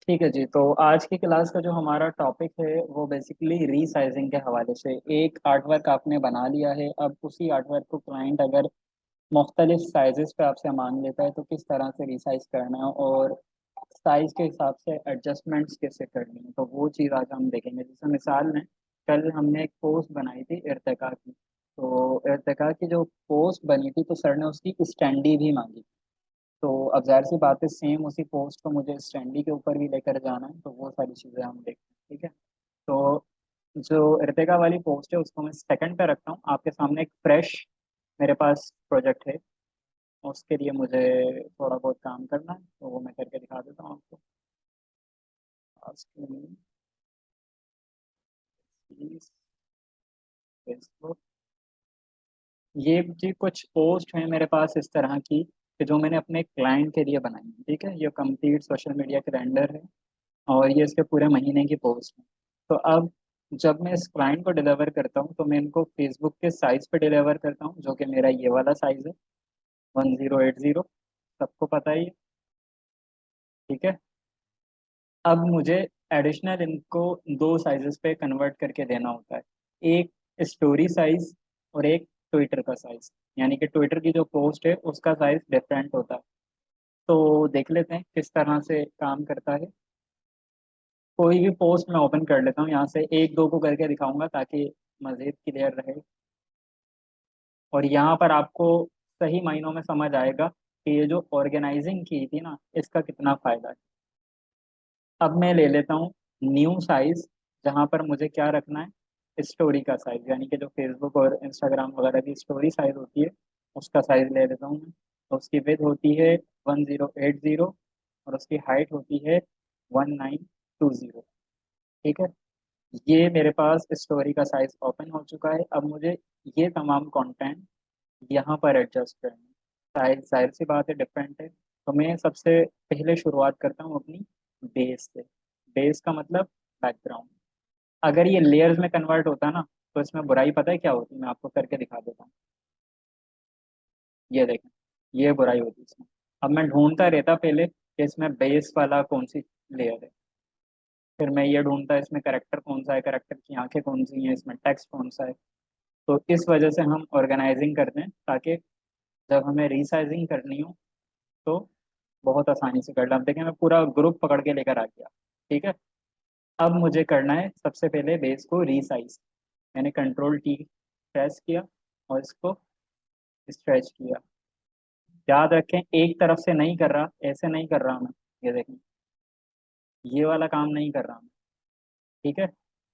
ठीक है जी। तो आज की क्लास का जो हमारा टॉपिक है वो बेसिकली रीसाइजिंग के हवाले से। एक आर्टवर्क आपने बना लिया है, अब उसी आर्टवर्क को क्लाइंट अगर मुख्तलिफ साइजेस पे आपसे मांग लेता है तो किस तरह से रीसाइज करना है और साइज के हिसाब से एडजस्टमेंट्स कैसे करनी है, तो वो चीज़ आज हम देखेंगे। जैसे मिसाल में कल हमने एक पोस्ट बनाई थी इर्तिका की, तो इर्तिका की जो पोस्ट बनी थी तो सर ने उसकी स्टैंडी भी मांगी। तो अब जाहिर सी बात है सेम उसी पोस्ट को मुझे स्टैंडी के ऊपर भी लेकर जाना है, तो वो सारी चीज़ें हम देखते हैं। ठीक है। तो जो इर्तिका वाली पोस्ट है उसको मैं सेकंड पे रखता हूँ। आपके सामने एक फ्रेश मेरे पास प्रोजेक्ट है, उसके लिए मुझे थोड़ा बहुत काम करना है, तो वो मैं करके दिखा देता हूँ आपको। आज के लिए फेसबुक, ये जी कुछ पोस्ट हैं मेरे पास इस तरह की कि जो मैंने अपने क्लाइंट के लिए बनाई है। ठीक है, ये कंप्लीट सोशल मीडिया कैलेंडर है और ये इसके पूरे महीने की पोस्ट है। तो अब जब मैं इस क्लाइंट को डिलीवर करता हूँ तो मैं इनको फेसबुक के साइज पे डिलीवर करता हूँ, जो कि मेरा ये वाला साइज है 1080। सबको पता ही है। ठीक है। अब मुझे एडिशनल इनको दो साइजेस पे कन्वर्ट करके देना होता है। एक स्टोरी साइज और एक ट्विटर का साइज, यानी कि ट्विटर की जो पोस्ट है उसका साइज डिफरेंट होता है। तो देख लेते हैं किस तरह से काम करता है। कोई भी पोस्ट मैं ओपन कर लेता हूँ, यहाँ से एक दो को करके दिखाऊंगा ताकि मज़ीद क्लियर रहे। और यहाँ पर आपको सही मायनों में समझ आएगा कि ये जो ऑर्गेनाइजिंग की थी ना इसका कितना फ़ायदा है। अब मैं ले लेता हूँ न्यू साइज, जहाँ पर मुझे क्या रखना है, स्टोरी का साइज, यानी कि जो फेसबुक और इंस्टाग्राम वगैरह की स्टोरी साइज होती है उसका साइज ले लेता हूँ मैं। तो उसकी विड्थ होती है 1080 और उसकी हाइट होती है 1920। ठीक है। ये मेरे पास स्टोरी का साइज ओपन हो चुका है। अब मुझे ये तमाम कंटेंट यहाँ पर एडजस्ट करना है। साइज जाहिर सी बात है डिफरेंट है, तो मैं सबसे पहले शुरुआत करता हूँ अपनी बेस से। बेस का मतलब बैकग्राउंड। अगर ये लेयर्स में कन्वर्ट होता ना तो इसमें बुराई पता है क्या होती, मैं आपको करके दिखा देता हूँ। ये देखें, ये बुराई होती इसमें। अब मैं ढूंढता रहता पहले कि इसमें बेस वाला कौन सी लेयर है, फिर मैं ये ढूंढता इसमें करेक्टर कौन सा है, करेक्टर की आंखें कौन सी हैं, इसमें टेक्स्ट कौन सा है। तो इस वजह से हम ऑर्गेनाइजिंग करते हैं ताकि जब हमें रीसाइजिंग करनी हो तो बहुत आसानी से कर लें। अब देखें मैं पूरा ग्रुप पकड़ के लेकर आ गया। ठीक है। अब मुझे करना है सबसे पहले बेस को रीसाइज। मैंने कंट्रोल टी प्रेस किया और इसको स्ट्रेच किया। याद रखें एक तरफ से नहीं कर रहा, ऐसे नहीं कर रहा मैं। ये देखें, ये वाला काम नहीं कर रहा मैं। ठीक है।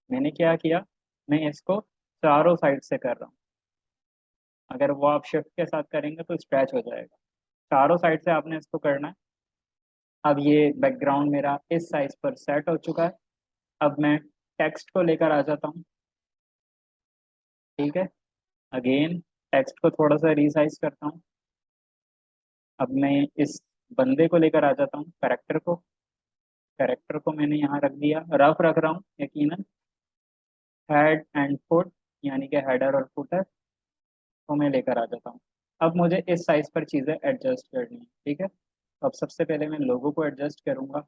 मैंने क्या किया, मैं इसको चारों साइड से कर रहा हूँ। अगर वो आप शिफ्ट के साथ करेंगे तो स्ट्रेच हो जाएगा। चारों साइड से आपने इसको करना है। अब ये बैकग्राउंड मेरा इस साइज पर सेट हो चुका है। अब मैं टेक्स्ट को लेकर आ जाता हूँ। ठीक है। अगेन टेक्स्ट को थोड़ा सा रीसाइज करता हूँ। अब मैं इस बंदे को लेकर आ जाता हूँ, करेक्टर को। करेक्टर को मैंने यहाँ रख दिया, रफ रख रहा हूँ यकीनन। हेड एंड फुट, यानी कि हेडर और फुटर को मैं लेकर आ जाता हूँ। अब मुझे इस साइज पर चीज़ें एडजस्ट करनी है। ठीक है। तो अब सबसे पहले मैं लोगो को एडजस्ट करूँगा।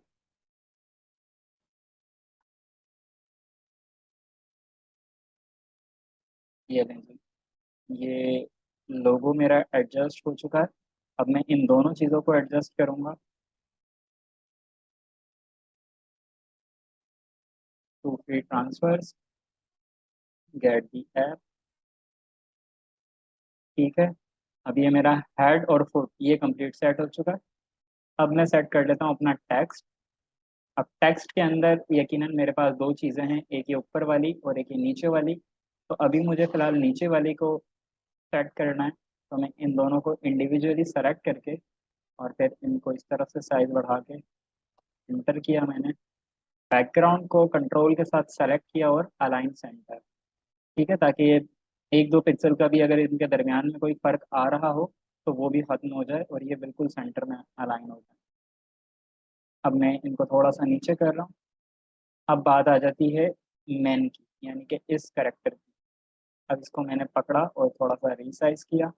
ये लें जी, ये लोगो मेरा एडजस्ट हो चुका है। अब मैं इन दोनों चीज़ों को एडजस्ट करूँगा। Two free transfers, get the app. ठीक है। अब ये मेरा हेड और फुट ये कंप्लीट सेट हो चुका है। अब मैं सेट कर लेता हूँ अपना टेक्स्ट। अब टेक्स्ट के अंदर यकीनन मेरे पास दो चीज़ें हैं, एक ये ऊपर वाली और एक ये नीचे वाली। तो अभी मुझे फ़िलहाल नीचे वाली को सेट करना है। तो मैं इन दोनों को इंडिविजुअली सेलेक्ट करके और फिर इनको इस तरफ से साइज बढ़ा के इंटर किया मैंने। बैकग्राउंड को कंट्रोल के साथ सेलेक्ट किया और अलाइन सेंटर। ठीक है, ताकि ये एक दो पिक्सल का भी अगर इनके दरमियान में कोई फर्क आ रहा हो तो वो भी खत्म हो जाए और ये बिल्कुल सेंटर में अलाइन हो जाए। अब मैं इनको थोड़ा सा नीचे कर रहा हूँ। अब बात आ जाती है मैन की, यानी कि इस करेक्टर की। अब इसको मैंने पकड़ा और थोड़ा सा रिसाइज किया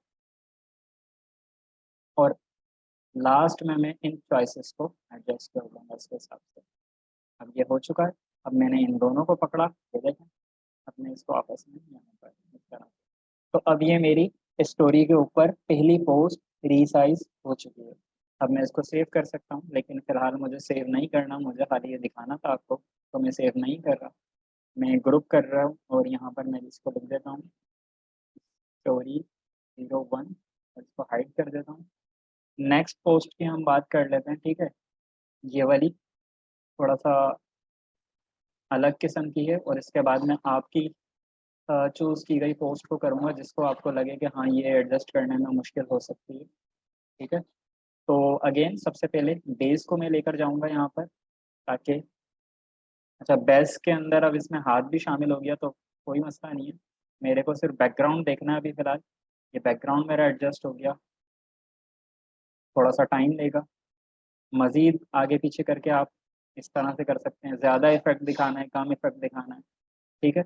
और लास्ट में मैं इन चॉइसेस को एडजस्ट कर लूँगा इसके हिसाब से। अब ये हो चुका है। अब मैंने इन दोनों को पकड़ा, ये देखें, अपने इसको आपस में यहाँ पर इस तरह। तो अब ये मेरी स्टोरी के ऊपर पहली पोस्ट रीसाइज हो चुकी है। अब मैं इसको सेव कर सकता हूँ, लेकिन फिलहाल मुझे सेव नहीं करना, मुझे खाली ये दिखाना था आपको, तो मैं सेव नहीं कर रहा। मैं ग्रुप कर रहा हूँ और यहाँ पर मैं इसको लिख देता हूँ स्टोरी 01 और इसको हाइड कर देता हूँ। नेक्स्ट पोस्ट की हम बात कर लेते हैं, ठीक है। ये वाली थोड़ा सा अलग किस्म की है, और इसके बाद मैं आपकी चूज़ की गई पोस्ट को करूँगा जिसको आपको लगे कि हाँ ये एडजस्ट करने में मुश्किल हो सकती है, ठीक है। तो अगेन सबसे पहले बेस को मैं लेकर जाऊँगा यहाँ पर, ताकि अच्छा बेस के अंदर अब इसमें हाथ भी शामिल हो गया तो कोई मसला नहीं है। मेरे को सिर्फ बैकग्राउंड देखना है अभी फ़िलहाल। ये बैकग्राउंड मेरा एडजस्ट हो गया, थोड़ा सा टाइम लेगा। मज़ीद आगे पीछे करके आप इस तरह से कर सकते हैं, ज़्यादा इफेक्ट दिखाना है, कम इफेक्ट दिखाना है, ठीक है।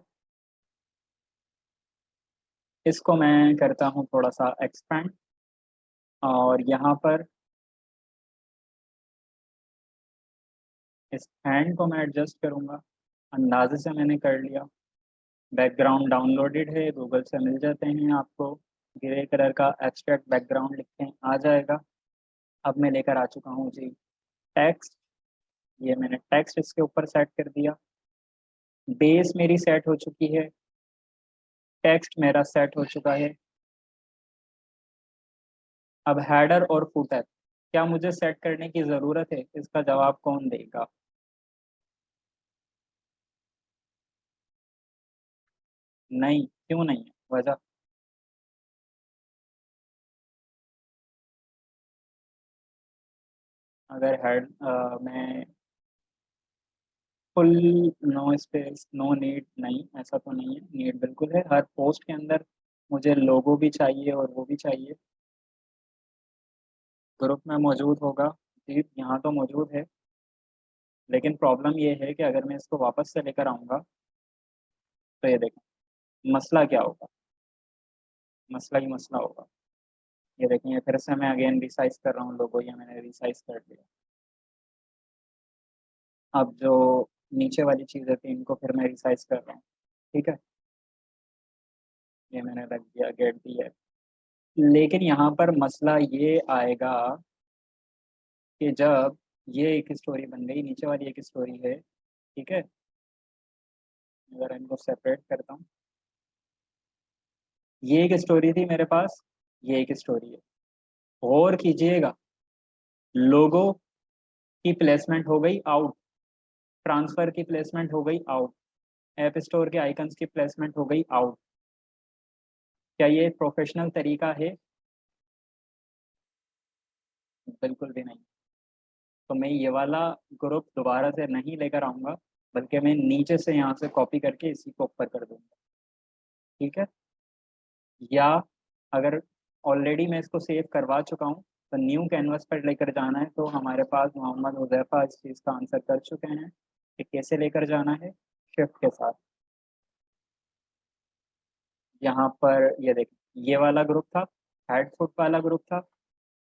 इसको मैं करता हूँ थोड़ा सा एक्सपेंड, और यहाँ पर इस हैंड को मैं एडजस्ट करूँगा। अंदाजे से मैंने कर लिया। बैकग्राउंड डाउनलोडेड है, गूगल से मिल जाते हैं आपको। ग्रे कलर का एब्स्ट्रैक्ट बैकग्राउंड लिखें आ जाएगा। अब मैं लेकर आ चुका हूँ जी टेक्स्ट। ये मैंने टेक्स्ट इसके ऊपर सेट कर दिया। बेस मेरी सेट हो चुकी है, टेक्स्ट मेरा सेट हो चुका है। अब हेडर और फुटर क्या मुझे सेट करने की ज़रूरत है? इसका जवाब कौन देगा? नहीं, क्यों नहीं है? वजह? अगर मैं full no space no need, नहीं ऐसा तो नहीं है, नीड बिल्कुल है। हर पोस्ट के अंदर मुझे लोगो भी चाहिए और वो भी चाहिए। ग्रुप में मौजूद होगा जी, यहाँ तो मौजूद है। लेकिन प्रॉब्लम ये है कि अगर मैं इसको वापस से लेकर आऊँगा तो ये देखें मसला क्या होगा। मसला ही मसला होगा। ये देखें, ये फिर से मैं अगेन रिसाइज कर रहा हूँ लोगो, ये मैंने रिसाइज कर दिया। अब जो नीचे वाली चीज़ें थी इनको फिर मैं रिसाइज कर रहा हूँ, ठीक है। ये मैंने रख दिया, गेट दिया। लेकिन यहाँ पर मसला ये आएगा कि जब ये एक स्टोरी बन गई, नीचे वाली एक स्टोरी है, ठीक है। अगर इनको सेपरेट करता हूँ, ये एक स्टोरी थी मेरे पास, ये एक स्टोरी है। और कीजिएगा, लोगो की प्लेसमेंट हो गई आउट, ट्रांसफर की प्लेसमेंट हो गई आउट, ऐप स्टोर के आइकन्स की प्लेसमेंट हो गई आउट। क्या ये एक प्रोफेशनल तरीका है? बिल्कुल भी नहीं। तो मैं ये वाला ग्रुप दोबारा से नहीं लेकर आऊँगा, बल्कि मैं नीचे से यहाँ से कॉपी करके इसी को ऊपर कर दूँगा, ठीक है। या अगर ऑलरेडी मैं इसको सेव करवा चुका हूँ तो न्यू कैनवस पर लेकर जाना है, तो हमारे पास मोहम्मद हुज़ैफ़ा इस चीज़ का आंसर कर चुके हैं कि कैसे लेकर जाना है, शिफ्ट के साथ। यहाँ पर ये देखिए, ये वाला ग्रुप था, हेड फुट वाला ग्रुप था।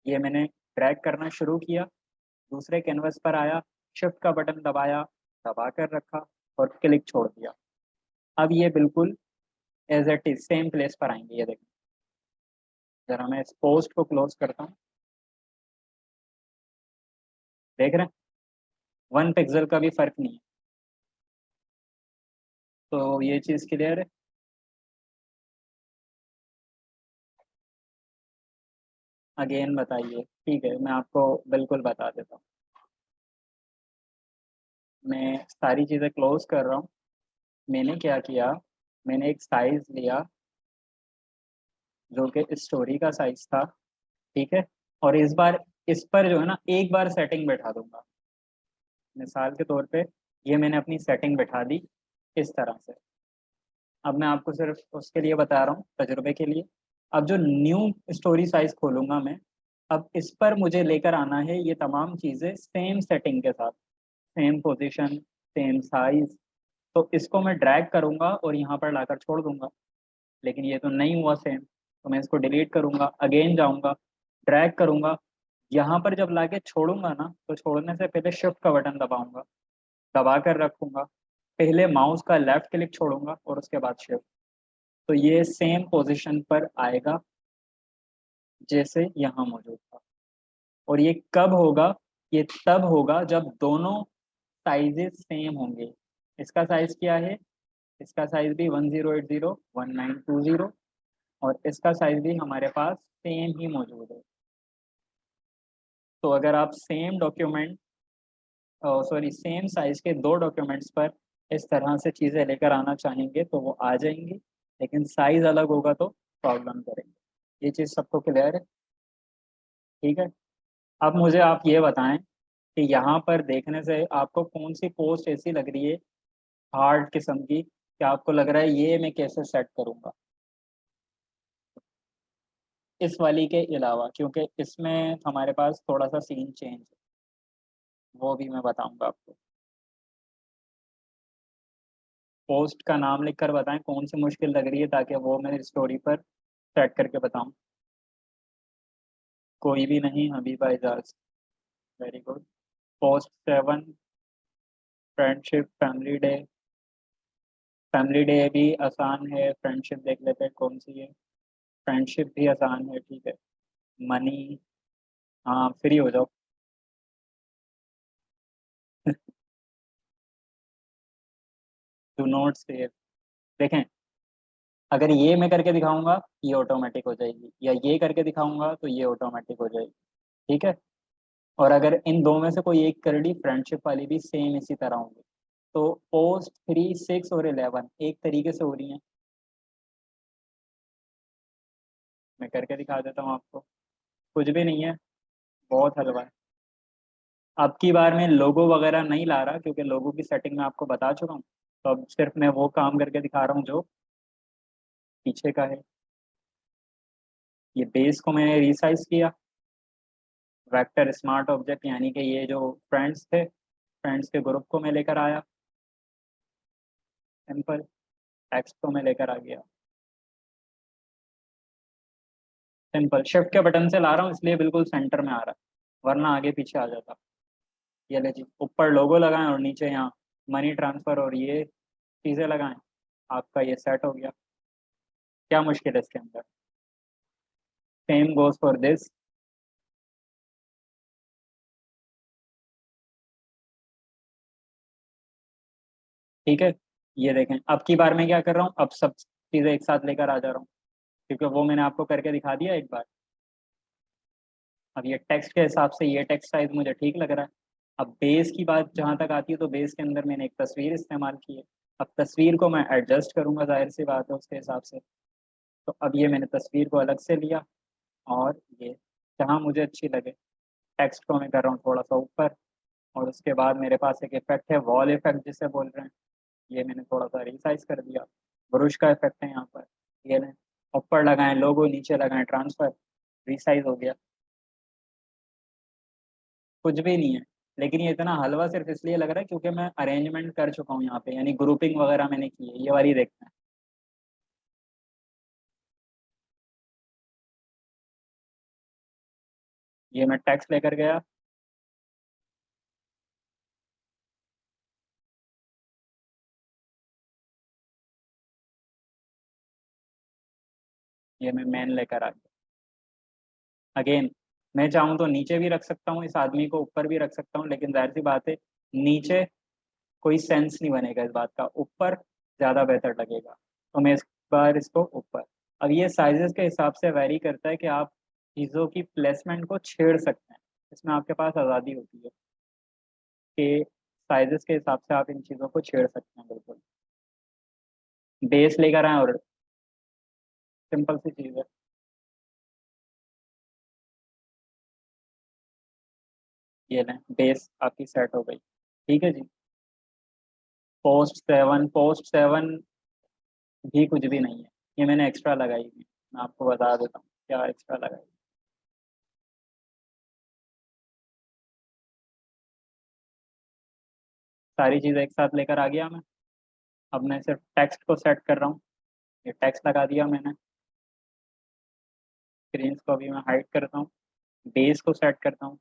ये मैंने ड्रैग करना शुरू किया, दूसरे कैनवस पर आया, शिफ्ट का बटन दबाया, दबा कर रखा और क्लिक छोड़ दिया। अब ये बिल्कुल as it is same place पर आएंगे। ये देखिए, जरा मैं इस पोस्ट को क्लोज करता हूँ, देख रहे हैं 1 पिक्सल का भी फर्क नहीं है। तो ये चीज़ क्लियर है। अगेन बताइए, ठीक है, मैं आपको बिल्कुल बता देता हूँ। मैं सारी चीज़ें क्लोज कर रहा हूँ। मैंने क्या किया, मैंने एक साइज लिया जो कि स्टोरी का साइज था, ठीक है। और इस बार इस पर जो है ना एक बार सेटिंग बैठा दूंगा। मिसाल के तौर पे ये मैंने अपनी सेटिंग बैठा दी इस तरह से। अब मैं आपको सिर्फ उसके लिए बता रहा हूँ, तजुर्बे के लिए। अब जो न्यू स्टोरी साइज खोलूंगा मैं, अब इस पर मुझे लेकर आना है ये तमाम चीज़ें सेम सेटिंग के साथ, सेम पोजीशन, सेम साइज। तो इसको मैं ड्रैग करूंगा और यहाँ पर लाकर छोड़ दूंगा, लेकिन ये तो नहीं हुआ सेम। तो मैं इसको डिलीट करूंगा, अगेन जाऊंगा, ड्रैग करूंगा, यहाँ पर जब लाके छोड़ूंगा ना, तो छोड़ने से पहले शिफ्ट का बटन दबाऊंगा, दबा कर रखूंगा, पहले माउस का लेफ्ट क्लिक छोड़ूंगा और उसके बाद शिफ्ट, तो ये सेम पोजीशन पर आएगा जैसे यहाँ मौजूद था। और ये कब होगा? ये तब होगा जब दोनों साइजेस सेम होंगे। इसका साइज क्या है? इसका साइज भी 1080 1920, और इसका साइज भी हमारे पास सेम ही मौजूद है। तो अगर आप same document, sorry same size के दो डॉक्यूमेंट्स पर इस तरह से चीज़ें लेकर आना चाहेंगे तो वो आ जाएंगी, लेकिन साइज अलग होगा तो प्रॉब्लम करेंगे। ये चीज़ सबको क्लियर है? ठीक है। अब मुझे आप ये बताएं कि यहाँ पर देखने से आपको कौन सी पोस्ट ऐसी लग रही है हार्ड किस्म की कि आपको लग रहा है ये मैं कैसे सेट करूँगा, इस वाली के अलावा, क्योंकि इसमें हमारे पास थोड़ा सा सीन चेंज है, वो भी मैं बताऊंगा आपको। पोस्ट का नाम लिख कर बताएं कौन सी मुश्किल लग रही है, ताकि वो मैं स्टोरी पर सेट करके बताऊं। कोई भी नहीं, Habiba Ijaz. Very good. Post 7, friendship family day. Family day भी आसान है, फ्रेंडशिप देख लेते हैं कौन सी है। फ्रेंडशिप भी आसान है, ठीक है। मनी, हाँ फ्री हो जाओ। Do not save. देखें, अगर ये मैं करके दिखाऊंगा ये ऑटोमेटिक हो जाएगी, या ये करके दिखाऊंगा तो ये ऑटोमेटिक हो जाएगी, ठीक है। और अगर इन दो में से कोई एक कर ली, फ्रेंडशिप वाली भी सेम इसी तरह होंगी। तो पोस्ट 3 6 और 11 एक तरीके से हो रही हैं। मैं करके दिखा देता हूँ आपको। कुछ भी नहीं है, बहुत हलवा है। अब की बार मैं लोगो वगैरह नहीं ला रहा, क्योंकि लोगो की सेटिंग में आपको बता चुका हूँ। तो अब सिर्फ मैं वो काम करके दिखा रहा हूँ जो पीछे का है। ये बेस को मैंने रिसाइज किया, वेक्टर स्मार्ट ऑब्जेक्ट, यानी कि ये जो फ्रेंड्स थे, फ्रेंड्स के ग्रुप को मैं लेकर आया। सिंपल। टेक्स्ट को मैं लेकर आ गया। सिंपल शिफ्ट के बटन से ला रहा हूँ इसलिए बिल्कुल सेंटर में आ रहा है, वरना आगे पीछे आ जाता। ये ले जी, ऊपर लोगो लगाएं और नीचे यहाँ मनी ट्रांसफर और ये चीज़ें लगाएं, आपका ये सेट हो गया। क्या मुश्किल है इसके अंदर? Same goes for this. ठीक है। ये देखें, अब की बार मैं क्या कर रहा हूँ, अब सब चीज़ें एक साथ लेकर आ जा रहा हूँ, क्योंकि वो मैंने आपको करके दिखा दिया एक बार। अब ये टेक्स्ट के हिसाब से ये टेक्स्ट साइज मुझे ठीक लग रहा है। अब बेस की बात जहाँ तक आती है, तो बेस के अंदर मैंने एक तस्वीर इस्तेमाल की है। अब तस्वीर को मैं एडजस्ट करूंगा, जाहिर सी बात है उसके हिसाब से। तो अब ये मैंने तस्वीर को अलग से लिया, और ये जहाँ मुझे अच्छी लगे, टेक्स्ट को मैं कर रहा हूँ थोड़ा सा ऊपर। और उसके बाद मेरे पास एक इफेक्ट है, वॉल इफेक्ट जिसे बोल रहे हैं, ये मैंने थोड़ा सा रिसाइज कर दिया। ब्रुश का इफेक्ट है यहाँ पर, ये लें, ऊपर लगाएं लोगो, नीचे लगाएं ट्रांसफर, रिसाइज हो गया। कुछ भी नहीं है, लेकिन ये इतना हलवा सिर्फ इसलिए लग रहा है क्योंकि मैं अरेंजमेंट कर चुका हूँ यहाँ पे, यानी ग्रुपिंग वगैरह मैंने की है। ये वाली देखते हैं। ये मैं टेक्स्ट लेकर गया, ये मैं मैन लेकर आ गया। अगेन, मैं चाहूँ तो नीचे भी रख सकता हूँ इस आदमी को, ऊपर भी रख सकता हूँ, लेकिन जाहिर सी बात है नीचे कोई सेंस नहीं बनेगा इस बात का, ऊपर ज़्यादा बेहतर लगेगा। तो मैं इस बार इसको ऊपर। अब ये साइजेस के हिसाब से वैरी करता है कि आप चीज़ों की प्लेसमेंट को छेड़ सकते हैं, इसमें आपके पास आज़ादी होती है कि साइजेस के हिसाब से आप इन चीज़ों को छेड़ सकते हैं, बिल्कुल। बेस लेकर आए और सिंपल सी चीज़ है। ये लें, बेस आपकी सेट हो गई, ठीक है जी। पोस्ट 7 भी कुछ भी नहीं है, ये मैंने एक्स्ट्रा लगाई हुई है। मैं आपको बता देता हूँ क्या एक्स्ट्रा लगाई। सारी चीज़ एक साथ लेकर आ गया मैं। अब मैं सिर्फ टेक्स्ट को सेट कर रहा हूँ। ये टेक्स्ट लगा दिया मैंने। स्क्रीन को भी मैं हाइड करता हूँ। बेस को सेट करता हूँ।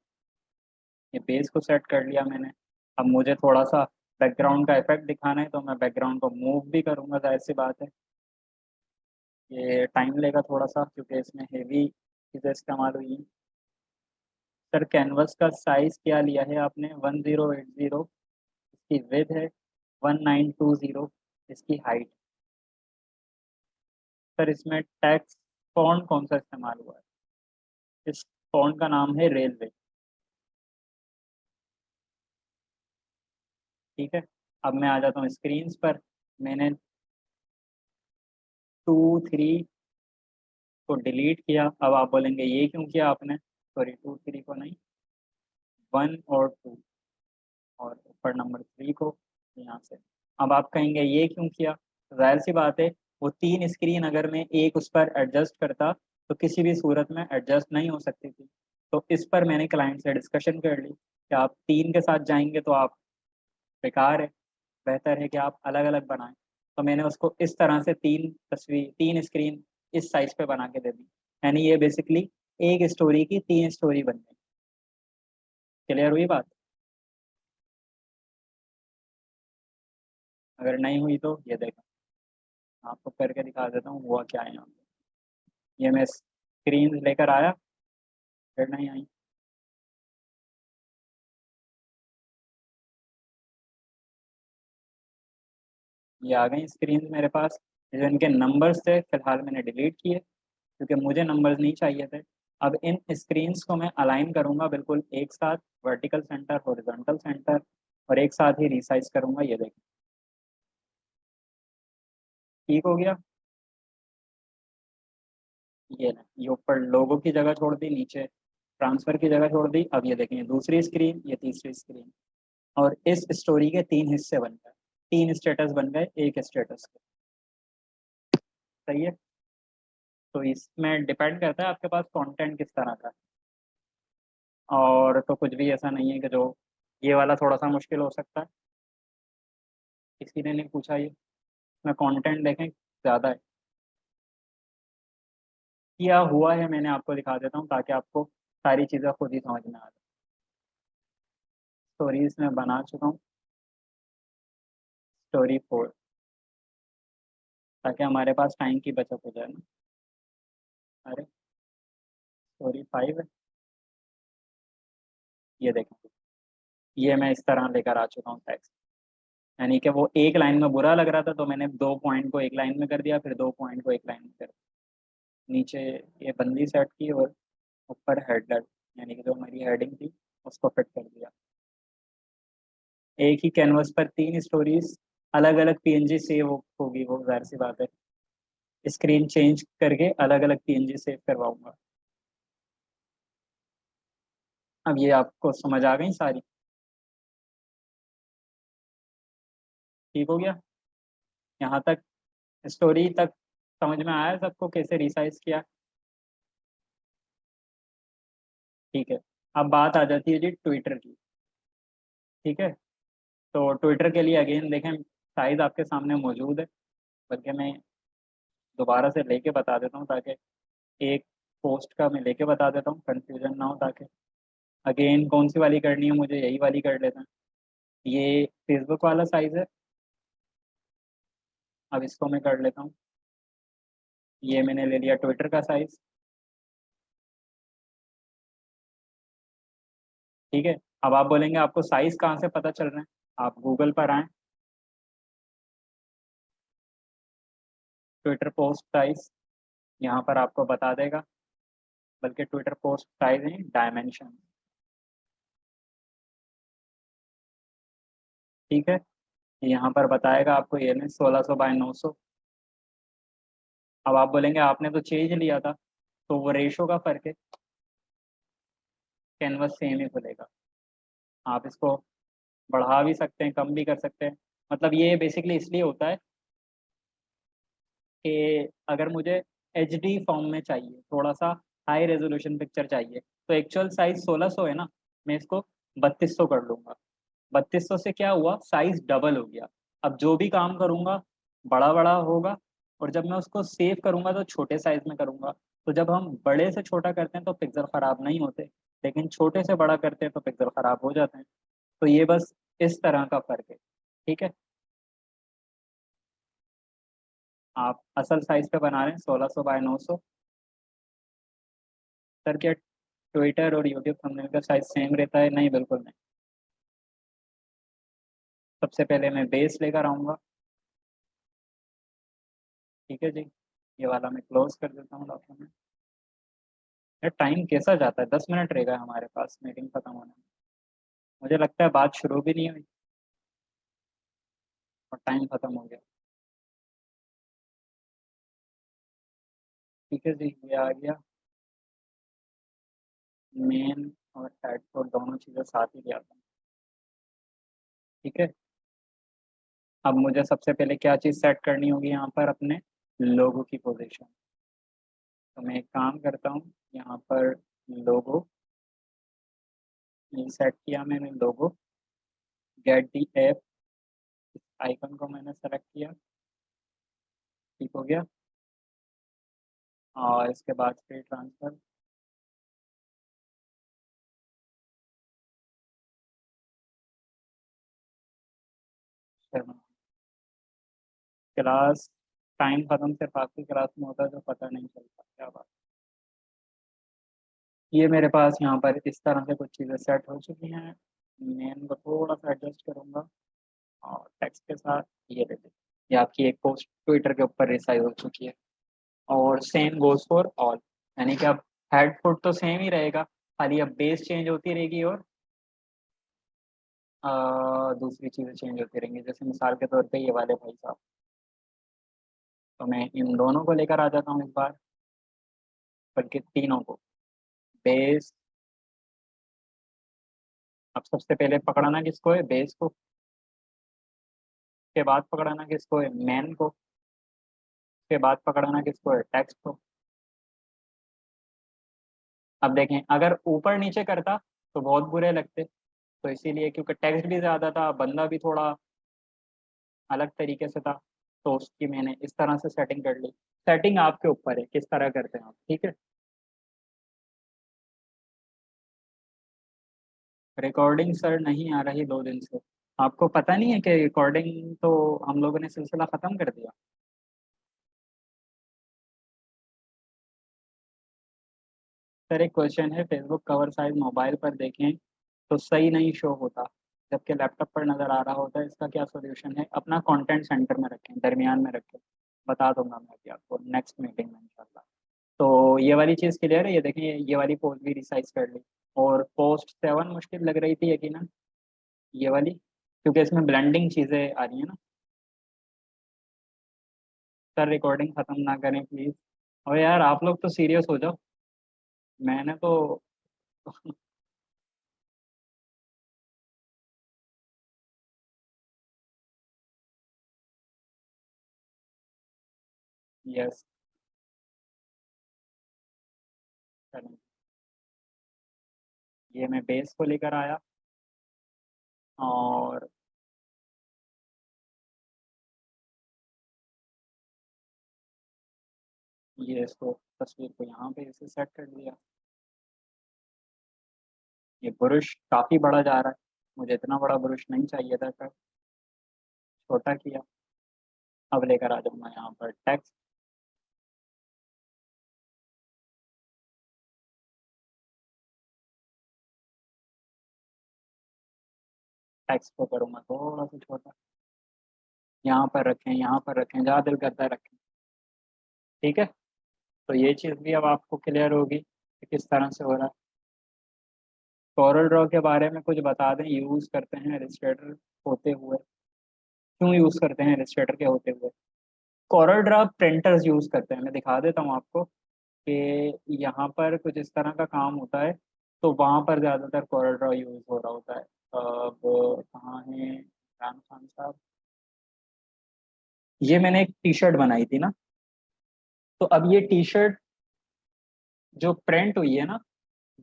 ये बेस को सेट कर लिया मैंने। अब मुझे थोड़ा सा बैकग्राउंड का इफेक्ट दिखाना है तो मैं बैकग्राउंड को मूव भी करूंगा, जाहिर सी बात है। ये टाइम लेगा थोड़ा सा क्योंकि इसमें हेवी चीज़ें इस्तेमाल हुई हैं। सर कैनवस का साइज क्या लिया है आपने? 1080। इसकी विड्थ है 1920। इसकी हाइट। सर इसमें टेक्स्ट फॉन्ट कौन सा इस्तेमाल हुआ है? इस फॉन्ट का नाम है रेलवे। ठीक है। अब मैं आ जाता हूँ स्क्रीन पर। मैंने 2 3 को डिलीट किया। अब आप बोलेंगे ये क्यों किया आपने? सॉरी, 2 3 को नहीं, 1 और 2, और ऊपर नंबर 3 को यहाँ से। अब आप कहेंगे ये क्यों किया? तो जाहिर सी बात है, वो 3 स्क्रीन अगर मैं एक उस पर एडजस्ट करता तो किसी भी सूरत में एडजस्ट नहीं हो सकती थी। तो इस पर मैंने क्लाइंट से डिस्कशन कर ली कि आप 3 के साथ जाएंगे तो आप बेकार है, बेहतर है कि आप अलग अलग बनाएं। तो मैंने उसको इस तरह से 3 स्क्रीन इस साइज पे बना के दे दी। यानी ये बेसिकली एक स्टोरी की 3 स्टोरी बन गई। क्लियर हुई बात? अगर नहीं हुई तो ये देखो, आपको करके दिखा देता हूँ हुआ क्या है यहाँ पे। ये मैं स्क्रीन लेकर आया, फिर नहीं आई। ये आ गई स्क्रीन मेरे पास। जो इनके नंबर्स थे फिलहाल मैंने डिलीट किए क्योंकि मुझे नंबर्स नहीं चाहिए थे। अब इन स्क्रीन्स को मैं अलाइन करूंगा बिल्कुल एक साथ, वर्टिकल सेंटर, हॉरिजॉन्टल सेंटर, और एक साथ ही रिसाइज करूंगा। ये देखिए, ठीक हो गया। ये ना, ये ऊपर लोगो की जगह छोड़ दी, नीचे ट्रांसफर की जगह छोड़ दी। अब ये देखें, दूसरी स्क्रीन, ये तीसरी स्क्रीन, और इस स्टोरी के 3 हिस्से बन गए। 3 स्टेटस बन गए एक स्टेटस के। सही है। तो इसमें डिपेंड करता है आपके पास कंटेंट किस तरह का है। और तो कुछ भी ऐसा नहीं है कि जो ये वाला थोड़ा सा मुश्किल हो सकता है, किसी ने नहीं पूछा ये। मैं कंटेंट देखें ज़्यादा है, किया हुआ है, मैंने आपको दिखा देता हूँ ताकि आपको सारी चीज़ें खुद ही समझ में आ जाए। स्टोरीज में बना चुका हूँ, स्टोरी 4, ताकि हमारे पास टाइम की बचत हो जाए ना। अरे, स्टोरी 5 है। ये देखें, ये मैं इस तरह लेकर आ चुका हूँ टेक्स्ट। यानी कि वो एक लाइन में बुरा लग रहा था तो मैंने 2 पॉइंट को एक लाइन में कर दिया, फिर 2 पॉइंट को एक लाइन में कर दिया। नीचे ये बंदी सेट की, और ऊपर हेडलाइन, यानी कि जो हमारी हेडिंग थी उसको फिट कर दिया। एक ही कैनवस पर 3 स्टोरीज, अलग अलग पीएनजी सेव होगी, वो जाहिर सी बात है। स्क्रीन चेंज करके अलग अलग पीएनजी सेव करवाऊंगा। अब ये आपको समझ आ गई सारी? ठीक हो गया यहाँ तक? स्टोरी तक समझ में आया सबको कैसे रिसाइज किया? ठीक है। अब बात आ जाती है जी ट्विटर की। ठीक है। तो ट्विटर के लिए अगेन देखें, साइज आपके सामने मौजूद है, बल्कि मैं दोबारा से लेके बता देता हूँ ताकि एक पोस्ट का मैं लेके बता देता हूँ, कंफ्यूजन ना हो, ताकि अगेन कौन सी वाली करनी है मुझे, यही वाली कर लेते हैं। ये फेसबुक वाला साइज है। अब इसको मैं कर लेता हूँ। ये मैंने ले लिया ट्विटर का साइज। ठीक है। अब आप बोलेंगे आपको साइज कहाँ से पता चल रहे हैं? आप गूगल पर आए, ट्विटर पोस्ट साइज, यहाँ पर आपको बता देगा। बल्कि ट्विटर पोस्ट साइज है डायमेंशन। ठीक है। यहाँ पर बताएगा आपको, ये नहीं 1600 बाय 900। अब आप बोलेंगे आपने तो चेंज लिया था, तो वो रेशो का फर्क है, कैनवस सेम ही खुलेगा। आप इसको बढ़ा भी सकते हैं, कम भी कर सकते हैं। मतलब ये बेसिकली इसलिए होता है कि अगर मुझे एच डी फॉर्म में चाहिए, थोड़ा सा हाई रेजोल्यूशन पिक्चर चाहिए, तो एक्चुअल साइज 1600 है ना, मैं इसको 3200 कर लूंगा। 3200 से क्या हुआ, साइज डबल हो गया। अब जो भी काम करूंगा बड़ा बड़ा होगा, और जब मैं उसको सेव करूंगा तो छोटे साइज में करूंगा। तो जब हम बड़े से छोटा करते हैं तो पिक्सल खराब नहीं होते, लेकिन छोटे से बड़ा करते हैं तो पिक्सल खराब हो जाते हैं। तो ये बस इस तरह का फर्क है। ठीक है। आप असल साइज पे बना रहे हैं 1600 बाय 900। सर क्या ट्विटर और यूट्यूब थंबनेल का साइज सेम रहता है? नहीं, बिल्कुल नहीं। सबसे पहले मैं बेस लेकर आऊँगा। ठीक है जी। ये वाला मैं क्लोज कर देता हूँ डॉक्यूमेंट। यार टाइम कैसा जाता है, 10 मिनट रहेगा हमारे पास मीटिंग खत्म होने में। मुझे लगता है बात शुरू भी नहीं हुई और टाइम खत्म हो गया। ठीक है जी, ये आ गया। मेन और हेड को दोनों चीज़ें साथ ही ले आता हूँ। ठीक है। अब मुझे सबसे पहले क्या चीज़ सेट करनी होगी यहाँ पर, अपने लोगो की पोजीशन। तो मैं एक काम करता हूँ, यहाँ पर लोगो ये सेट किया मैंने, लोगो गेट दी ऐप आइकन को मैंने सेलेक्ट किया। ठीक हो गया। और इसके बाद फिर ट्रांसफर करना। क्लास टाइम खत्म सिर्फ आपकी क्लास में होता है, जो पता नहीं चलता क्या बात। ये मेरे पास यहाँ पर इस तरह से कुछ चीज़ें सेट हो चुकी हैं। मैं इनको थोड़ा सा एडजस्ट करूँगा और टेक्स्ट के साथ ये ले लीजिए। ये आपकी एक पोस्ट ट्विटर के ऊपर रिसाइज हो चुकी है। और सेम गोज फॉर ऑल, यानी कि अब हेड फुट तो सेम ही रहेगा, खाली अब बेस चेंज होती रहेगी और दूसरी चीज़ें चेंज होती रहेंगी। जैसे मिसाल के तौर पे ये वाले भाई साहब, तो मैं इन दोनों को लेकर आ जाता हूँ इस बार, बल्कि तीनों को। बेस, अब सबसे पहले पकड़ाना किसको है? बेस को। उसके बाद पकड़ाना किसको है? मैन को। उसके बाद पकड़ाना किसको है? टेक्स्ट को। अब देखें, अगर ऊपर नीचे करता तो बहुत बुरे लगते, तो इसीलिए क्योंकि टेक्स्ट भी ज़्यादा था, बंदा भी थोड़ा अलग तरीके से था, तो उसकी मैंने इस तरह से सेटिंग कर ली। सेटिंग आपके ऊपर है किस तरह करते हैं आप। ठीक है। रिकॉर्डिंग सर नहीं आ रही 2 दिन से। आपको पता नहीं है कि रिकॉर्डिंग तो हम लोगों ने सिलसिला ख़त्म कर दिया। सर एक क्वेश्चन है, फेसबुक कवर साइज मोबाइल पर देखें तो सही नहीं शो होता, जबकि लैपटॉप पर नज़र आ रहा होता है। इसका क्या सोल्यूशन है? अपना कंटेंट सेंटर में रखें, दरमियान में रखें। बता दूंगा मैं अभी आपको नेक्स्ट मीटिंग में इंशाल्लाह। तो ये वाली चीज़ क्लियर है। ये देखें, ये वाली पोस्ट भी रिसाइज कर ली। और पोस्ट 7 मुश्किल लग रही थी यकीनन, ये वाली, क्योंकि इसमें ब्लेंडिंग चीज़ें आ रही हैं ना। सर रिकॉर्डिंग ख़त्म ना करें प्लीज़। और यार आप लोग तो सीरियस हो जाओ। मैंने तो यस, चलें। ये मैं बेस को लेकर आया और ये इसको तस्वीर को यहाँ पे इसे सेट कर दिया। ये ब्रश काफ़ी बड़ा जा रहा है, मुझे इतना बड़ा ब्रश नहीं चाहिए था सर, छोटा किया। अब लेकर आ जाऊंगा यहाँ पर टेक्स्ट। टेक्स्ट को करूँगा थोड़ा सा छोटा। यहाँ पर रखें, यहाँ पर रखें, जहाँ दिल करता है रखें। ठीक है। तो ये चीज़ भी अब आपको क्लियर होगी कि किस तरह से हो रहा है। कॉरल ड्रॉ के बारे में कुछ बता दें, यूज़ करते हैं इलस्ट्रेटर होते हुए। क्यों यूज़ करते हैं इलस्ट्रेटर के होते हुए? कॉरल ड्रॉ प्रिंटर्स यूज़ करते हैं, मैं दिखा देता हूँ आपको कि यहाँ पर कुछ इस तरह का काम होता है, तो वहाँ पर ज़्यादातर कॉरल ड्रॉ यूज़ हो रहा होता है। अब कहाँ है इमरान खान साहब? ये मैंने एक टी शर्ट बनाई थी ना, तो अब ये टी शर्ट जो प्रिंट हुई है ना,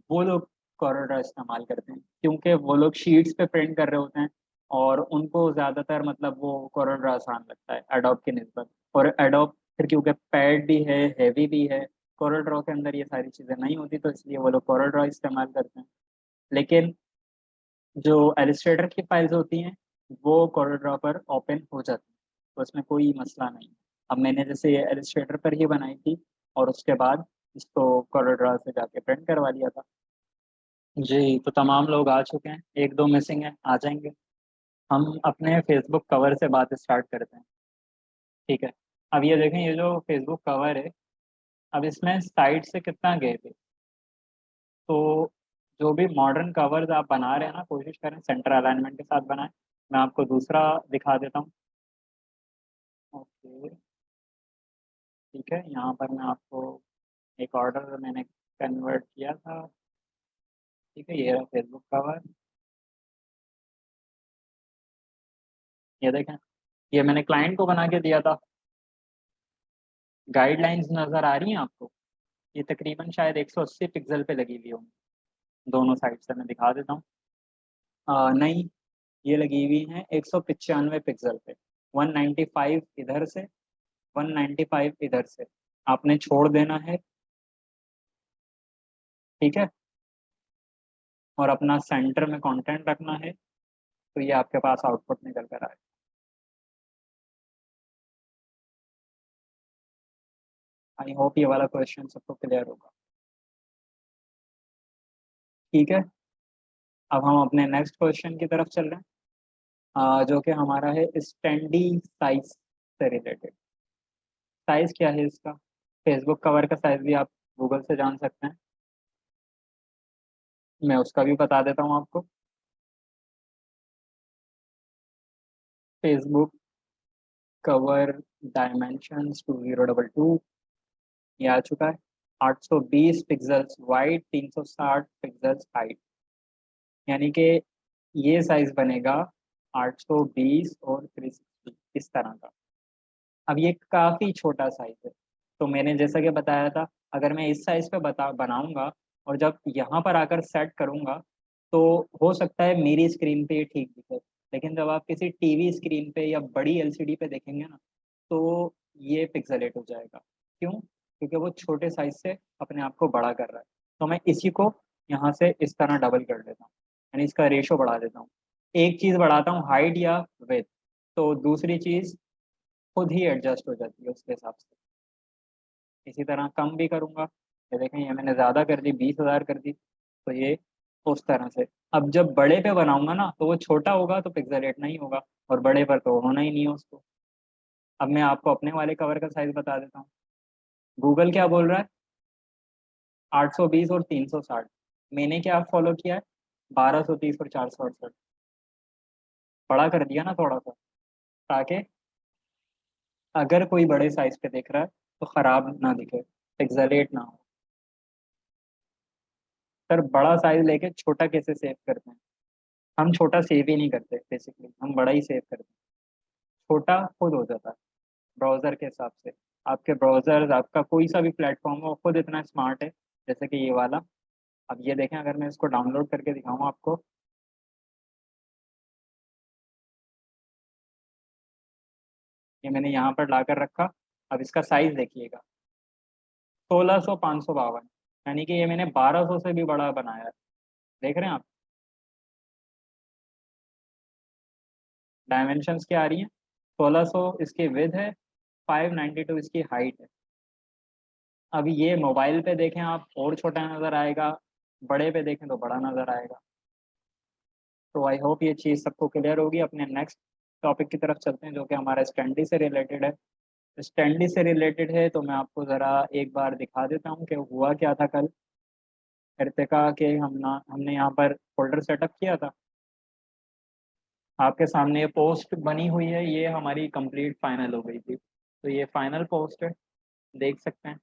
वो लोग कॉर्डा इस्तेमाल करते हैं, क्योंकि वो लोग शीट्स पे प्रिंट कर रहे होते हैं और उनको ज़्यादातर मतलब वो कॉर्डा आसान लगता है एडोब की निस्बत। और एडोब फिर क्योंकि पैड भी है, हैवी भी है, कॉर्डा के अंदर ये सारी चीज़ें नहीं होती, तो इसलिए वो लोग कॉर्डा इस्तेमाल करते हैं। लेकिन जो एलिस्ट्रेटर की फाइल्स होती हैं वो कोरोड्रा पर ओपन हो जाती है, तो उसमें कोई मसला नहीं। अब मैंने जैसे ये एलिस्ट्रेटर पर ही बनाई थी और उसके बाद इसको कोरोड्रा से जाके प्रिंट करवा लिया था। जी, तो तमाम लोग आ चुके हैं, एक दो मिसिंग हैं, आ जाएंगे। हम अपने फेसबुक कवर से बात स्टार्ट करते हैं। ठीक है। अब ये देखें, ये जो फेसबुक कवर है, अब इसमें साइड से कितना गैप है। तो जो भी मॉडर्न कवर्स आप बना रहे हैं ना, कोशिश करें सेंटर अलाइनमेंट के साथ बनाएं। मैं आपको दूसरा दिखा देता हूँ। ओके। ठीक है, यहाँ पर मैं आपको एक ऑर्डर मैंने कन्वर्ट किया था। ठीक है, ये रहा फेसबुक कवर। ये देखें, ये मैंने क्लाइंट को बना के दिया था। गाइडलाइंस नज़र आ रही हैं आपको? ये तकरीबन शायद 180 पिक्सल पे लगी हुई होंगी दोनों साइड से। मैं दिखा देता हूँ। नहीं, ये लगी हुई हैं 195 पिक्सल पे। 195 इधर से, 195 इधर से आपने छोड़ देना है। ठीक है, और अपना सेंटर में कंटेंट रखना है, तो ये आपके पास आउटपुट निकल कर आए। आई होप ये वाला क्वेश्चन सबको क्लियर होगा। ठीक है, अब हम अपने नेक्स्ट क्वेश्चन की तरफ चल रहे हैं, जो कि हमारा है स्टैंडी साइज से रिलेटेड। साइज क्या है इसका? फेसबुक कवर का साइज भी आप गूगल से जान सकते हैं, मैं उसका भी बता देता हूँ आपको। फेसबुक कवर डायमेंशंस 2022, ये आ चुका है। 820 पिक्सल्स वाइड, 360 पिक्सल्स हाइट, यानी कि ये साइज बनेगा 820 और 360 इस तरह का। अब ये काफ़ी छोटा साइज है, तो मैंने जैसा कि बताया था, अगर मैं इस साइज पे बनाऊंगा और जब यहाँ पर आकर सेट करूंगा, तो हो सकता है मेरी स्क्रीन पे ये ठीक दिखे, लेकिन जब आप किसी टीवी स्क्रीन पे या बड़ी एलसीडी पे देखेंगे ना, तो ये पिक्सेलेट हो जाएगा। क्यों? क्योंकि वो छोटे साइज से अपने आप को बड़ा कर रहा है। तो मैं इसी को यहाँ से इस तरह डबल कर देता हूँ, यानी इसका रेशो बढ़ा देता हूँ। एक चीज़ बढ़ाता हूँ हाइट या विड्थ, तो दूसरी चीज़ खुद ही एडजस्ट हो जाती है उसके हिसाब से। इसी तरह कम भी करूँगा, ये देखें, ये मैंने ज़्यादा कर दी, 20,000 कर दी, तो ये उस तरह से। अब जब बड़े पे बनाऊंगा ना, तो वो छोटा होगा तो पिक्सेलेट नहीं होगा, और बड़े पर तो होना ही नहीं है उसको। अब मैं आपको अपने वाले कवर का साइज बता देता हूँ। गूगल क्या बोल रहा है? 820 और 360। मैंने क्या फॉलो किया है? 1230 और 468। बड़ा कर दिया ना थोड़ा सा, ताकि अगर कोई बड़े साइज पे देख रहा है तो खराब ना दिखे, पिक्सेलेट ना हो। सर, बड़ा साइज लेके छोटा कैसे सेव करते हैं? हम छोटा सेव ही नहीं करते, बेसिकली हम बड़ा ही सेव करते हैं। छोटा खुद हो जाता है ब्राउजर के हिसाब से। आपके ब्राउजर, आपका कोई सा भी प्लेटफॉर्म हो, खुद इतना स्मार्ट है, जैसे कि ये वाला। अब ये देखें, अगर मैं इसको डाउनलोड करके दिखाऊँ आपको, ये मैंने यहाँ पर लाकर रखा। अब इसका साइज देखिएगा, 1600 552, यानी कि ये मैंने 1200 से भी बड़ा बनाया है। देख रहे हैं आप? डायमेंशंस क्या आ रही हैं? 1600 इसकी विड्थ है, 592 इसकी हाइट है। अब ये मोबाइल पे देखें आप और छोटा नज़र आएगा, बड़े पे देखें तो बड़ा नज़र आएगा। तो आई होप ये चीज़ सबको क्लियर होगी। अपने नेक्स्ट टॉपिक की तरफ चलते हैं, जो कि हमारा स्टैंडी से रिलेटेड है। स्टैंडी से रिलेटेड है तो मैं आपको ज़रा एक बार दिखा देता हूँ कि हुआ क्या था कल। इर्तिका के हमने यहाँ पर फोल्डर सेटअप किया था। आपके सामने ये पोस्ट बनी हुई है, ये हमारी कंप्लीट फाइनल हो गई थी, तो ये फाइनल पोस्ट है, देख सकते हैं।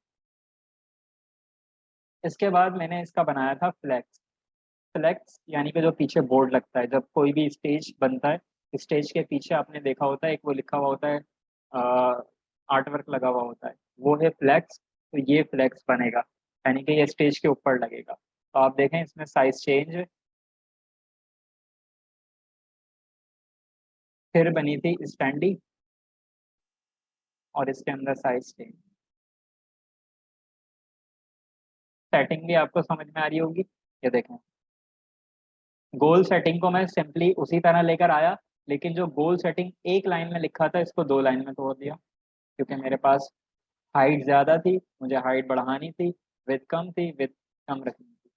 इसके बाद मैंने इसका बनाया था फ्लैक्स। फ्लैक्स यानी कि जो पीछे बोर्ड लगता है जब कोई भी स्टेज बनता है, स्टेज के पीछे आपने देखा होता है एक वो लिखा हुआ होता है, आर्ट वर्क लगा हुआ होता है, वो है फ्लैक्स। तो ये फ्लैक्स बनेगा, यानी कि ये स्टेज के ऊपर लगेगा। तो आप देखें इसमें साइज चेंज है। फिर बनी थी स्टैंडी, और इसके अंदर साइज चेंज। सेटिंग भी आपको समझ में आ रही होगी। ये देखें, गोल सेटिंग को मैं सिंपली उसी तरह लेकर आया लेकिन जो गोल सेटिंग एक लाइन में लिखा था इसको 2 लाइन में तोड़ दिया, क्योंकि मेरे पास हाइट ज़्यादा थी, मुझे हाइट बढ़ानी थी, विड्थ कम थी, विड्थ कम रखनी थी।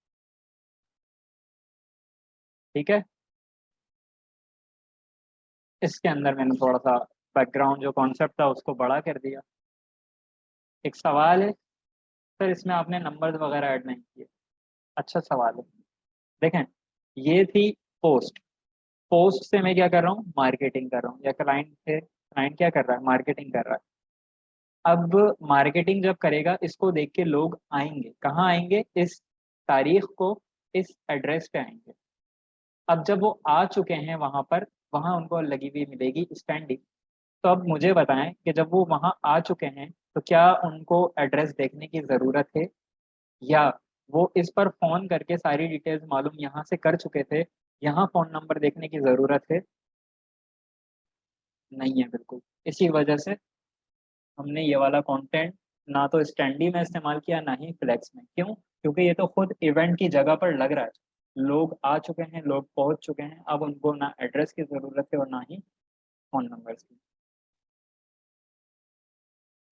ठीक है, इसके अंदर मैंने थोड़ा सा बैकग्राउंड जो कॉन्सेप्ट था उसको बड़ा कर दिया। एक सवाल है सर, इसमें आपने नंबर्स वगैरह ऐड नहीं किए। अच्छा सवाल है। देखें, ये थी पोस्ट। पोस्ट से मैं क्या कर रहा हूँ, मार्केटिंग कर रहा हूँ, या क्लाइंट से, क्लाइंट क्या कर रहा है, मार्केटिंग कर रहा है। अब मार्केटिंग जब करेगा इसको देख के लोग आएंगे, कहाँ आएंगे, इस तारीख को, इस एड्रेस पे आएंगे। अब जब वो आ चुके हैं वहां पर, वहां उनको लगी हुई मिलेगी स्टैंडिंग। तो अब मुझे बताएं कि जब वो वहां आ चुके हैं तो क्या उनको एड्रेस देखने की जरूरत है, या वो इस पर फोन करके सारी डिटेल्स मालूम यहाँ से कर चुके थे, यहाँ फोन नंबर देखने की जरूरत है? नहीं है बिल्कुल। इसी वजह से हमने ये वाला कंटेंट ना तो स्टैंडी में इस्तेमाल किया, ना ही फ्लेक्स में। क्यों? क्योंकि ये तो खुद इवेंट की जगह पर लग रहा है, लोग आ चुके हैं, लोग पहुंच चुके हैं, अब उनको ना एड्रेस की जरूरत है और ना ही फोन नंबर्स की।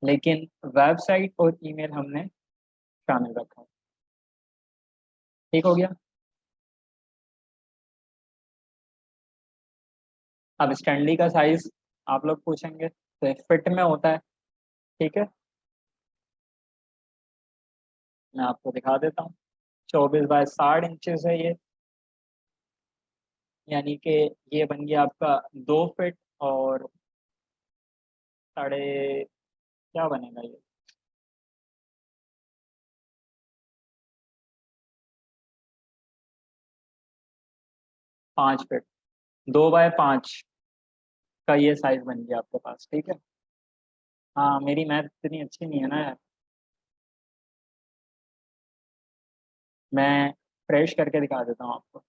लेकिन वेबसाइट और ईमेल हमने शामिल रखा। ठीक हो गया। अब स्टैंडी का साइज आप लोग पूछेंगे तो फिट में होता है। ठीक है, मैं आपको दिखा देता हूँ। 24 बाय 60 इंचेस है ये, यानी कि ये बन गया आपका 2 फीट और साढ़े, क्या बनेगा ये, 5 फीट। 2 बाय 5 का ये साइज बन गया आपके पास। ठीक है। हाँ, मेरी मैथ इतनी अच्छी नहीं है ना यार। मैं फ्रेश करके दिखा देता हूँ आपको।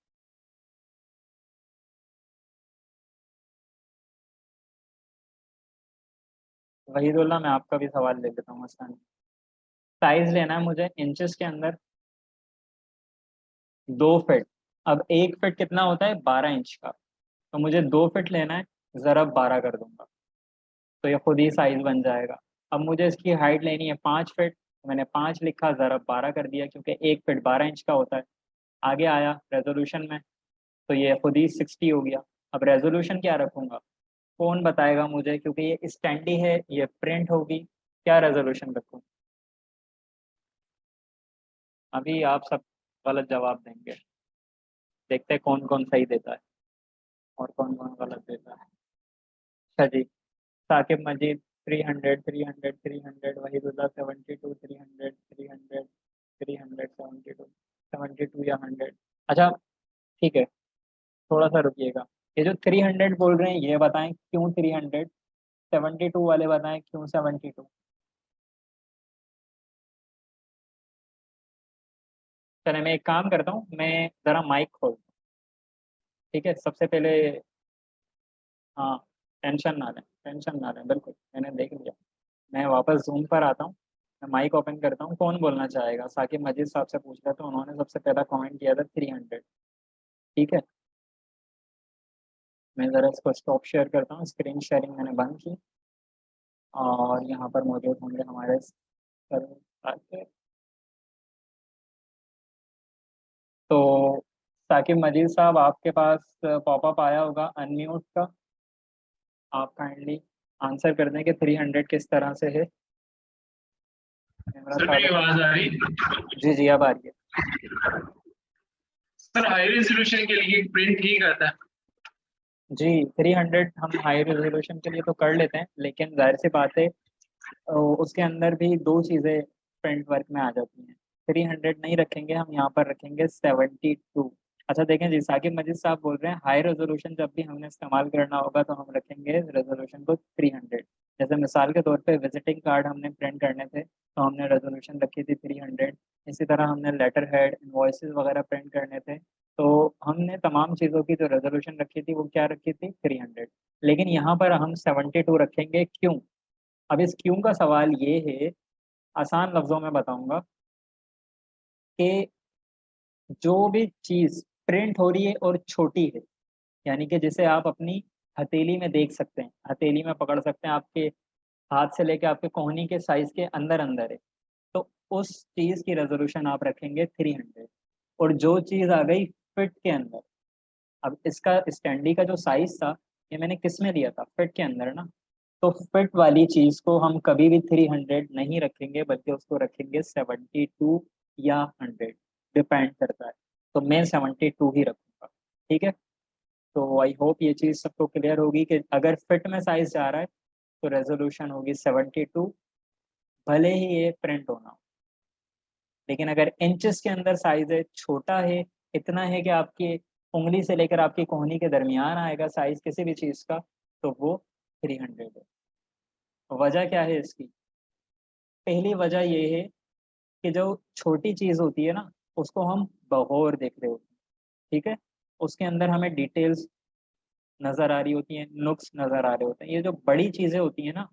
वहीदुल्ला, मैं आपका भी सवाल ले लेता हूँ आसान। साइज लेना है मुझे इंचेस के अंदर। 2 फीट। अब 1 फीट कितना होता है, 12 इंच का। तो मुझे 2 फीट लेना है, ज़रब 12 कर दूंगा, तो ये खुद ही साइज बन जाएगा। अब मुझे इसकी हाइट लेनी है 5 फीट, तो मैंने 5 लिखा, ज़रब 12 कर दिया, क्योंकि 1 फीट 12 इंच का होता है। आगे आया रेजोल्यूशन में, तो ये खुद ही 60 हो गया। अब रेजोल्यूशन क्या रखूंगा, कौन बताएगा मुझे, क्योंकि ये स्टैंडी है, ये प्रिंट होगी। क्या रेजोल्यूशन रखूँ? अभी आप सब गलत जवाब देंगे, देखते हैं कौन कौन सही देता है और कौन कौन गलत देता है। अच्छा जी, साकिब मजीद 300, 300, 300, वहीदुल्ला 72, 300, 300, 300, 72 या 100। अच्छा, ठीक है, थोड़ा सा रुकिएगा। ये जो 300 बोल रहे हैं ये बताएं क्यों 300, 72 वाले बताएं क्यों 72। चले, मैं एक काम करता हूँ, मैं ज़रा माइक खोल, ठीक है, सबसे पहले। हाँ, टेंशन ना लें, टेंशन ना लें, बिल्कुल मैंने देख लिया। मैं वापस जूम पर आता हूँ, मैं माइक ओपन करता हूँ। कौन बोलना चाहेगा? साकिब मजीद साहब से पूछ रहा था, उन्होंने सबसे पहला कमेंट किया था 300। ठीक है, मैं ज़रा इसको स्टॉप शेयर करता हूँ, स्क्रीन शेयरिंग मैंने बंद की। और यहाँ पर मौजूद होंगे हमारे सर साथी। तो साकिब मजीद साहब, आपके पास पॉपअप आया होगा अनम्यूट का, आप काइंडली आंसर कर दें कि 300 किस तरह से है। कैमरा सर मेरी साहब, आवाज आ रही? जी जी अब आ रही है। सर हाई रेजोल्यूशन के लिए प्रिंट ठीक रहता है? जी, 300 हम हाई रेजोल्यूशन के लिए तो कर लेते हैं, लेकिन जाहिर सी बात है उसके अंदर भी दो चीज़ें फ्रंट वर्क में आ जाती हैं। 300 नहीं रखेंगे हम, यहाँ पर रखेंगे 72। अच्छा देखें जी, साकिब मजीद साहब बोल रहे हैं हाई रेजोल्यूशन जब भी हमने इस्तेमाल करना होगा तो हम रखेंगे रेजोल्यूशन को 300। जैसे मिसाल के तौर पे विजिटिंग कार्ड हमने प्रिंट करने थे तो हमने रेजोल्यूशन रखी थी 300। इसी तरह हमने लेटर हेड, इनवॉइसेस वगैरह प्रिंट करने थे, तो हमने तमाम चीज़ों की जो रेजोल्यूशन रखी थी वो क्या रखी थी, 300। लेकिन यहाँ पर हम 72 रखेंगे, क्यों? अब इस क्यों का सवाल ये है, आसान लफ्जों में बताऊंगा कि जो भी चीज प्रिंट हो रही है और छोटी है, यानी कि जिसे आप अपनी हथेली में देख सकते हैं, हथेली में पकड़ सकते हैं, आपके हाथ से लेके आपके कोहनी के साइज के अंदर अंदर है। तो उस चीज की रेजोल्यूशन आप रखेंगे 300। और जो चीज आ गई फिट के अंदर, अब इसका स्टैंडी का जो साइज था, ये मैंने किस में लिया था, फिट के अंदर ना। तो फिट वाली चीज को हम कभी भी 300 नहीं रखेंगे, बल्कि उसको रखेंगे 72 या 100, डिपेंड करता है। तो मैं 72 ही रखूंगा। ठीक है। तो आई होप ये चीज सबको क्लियर होगी कि अगर फिट में साइज जा रहा है तो रेजोल्यूशन होगी 72, भले ही ये प्रिंट होना हो। लेकिन अगर इंचेस के अंदर साइज है, छोटा है, इतना है कि आपकी उंगली से लेकर आपकी कोहनी के दरमियान आएगा साइज किसी भी चीज का, तो वो 300 है। वजह क्या है इसकी? पहली वजह ये है कि जो छोटी चीज होती है ना, उसको हम बगौर देख रहे होते हैं। ठीक है। उसके अंदर हमें डिटेल्स नजर आ रही होती हैं, नुक्स नजर आ रहे होते हैं। ये जो बड़ी चीजें होती है ना,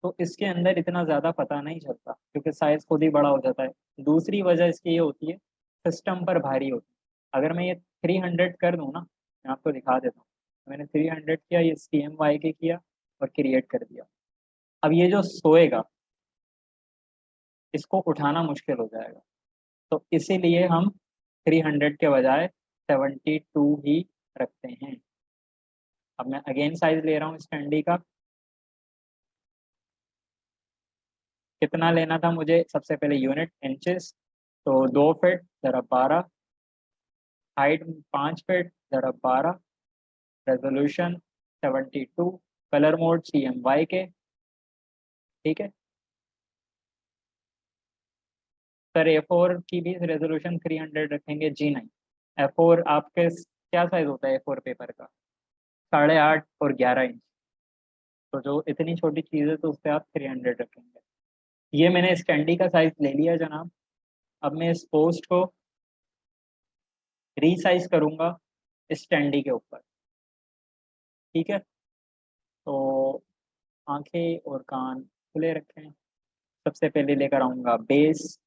तो इसके अंदर इतना ज्यादा पता नहीं चलता, क्योंकि साइज खुद ही बड़ा हो जाता है। दूसरी वजह इसकी ये होती है, सिस्टम पर भारी होती है। अगर मैं ये 300 कर दूं ना, मैं आपको दिखा देता हूँ। मैंने 300 किया, ये CMYK के किया और क्रिएट कर दिया। अब ये जो सोएगा, इसको उठाना मुश्किल हो जाएगा। तो इसीलिए हम 300 के बजाय 72 ही रखते हैं। अब मैं अगेन साइज ले रहा हूँ स्टैंडी का। कितना लेना था मुझे? सबसे पहले यूनिट इंचेस, तो 2 फीट जरा 12, हाइट 5 फीट जरा 12, रेजोल्यूशन 72, कलर मोड CMYK। ठीक है। सर A4 की भी रेजोल्यूशन 300 रखेंगे? जी नहीं। A4 आपके क्या साइज होता है A4 पेपर का? 8.5 और 11 इंच। तो जो इतनी छोटी चीज़ है, तो उस पर आप 300 रखेंगे। ये मैंने स्टैंडी का साइज ले लिया जनाब। अब मैं इस पोस्ट को रीसाइज करूंगा स्टैंडी के ऊपर। ठीक है। तो आंखें और कान खुले रखें। सबसे पहले लेकर आऊंगा बेस,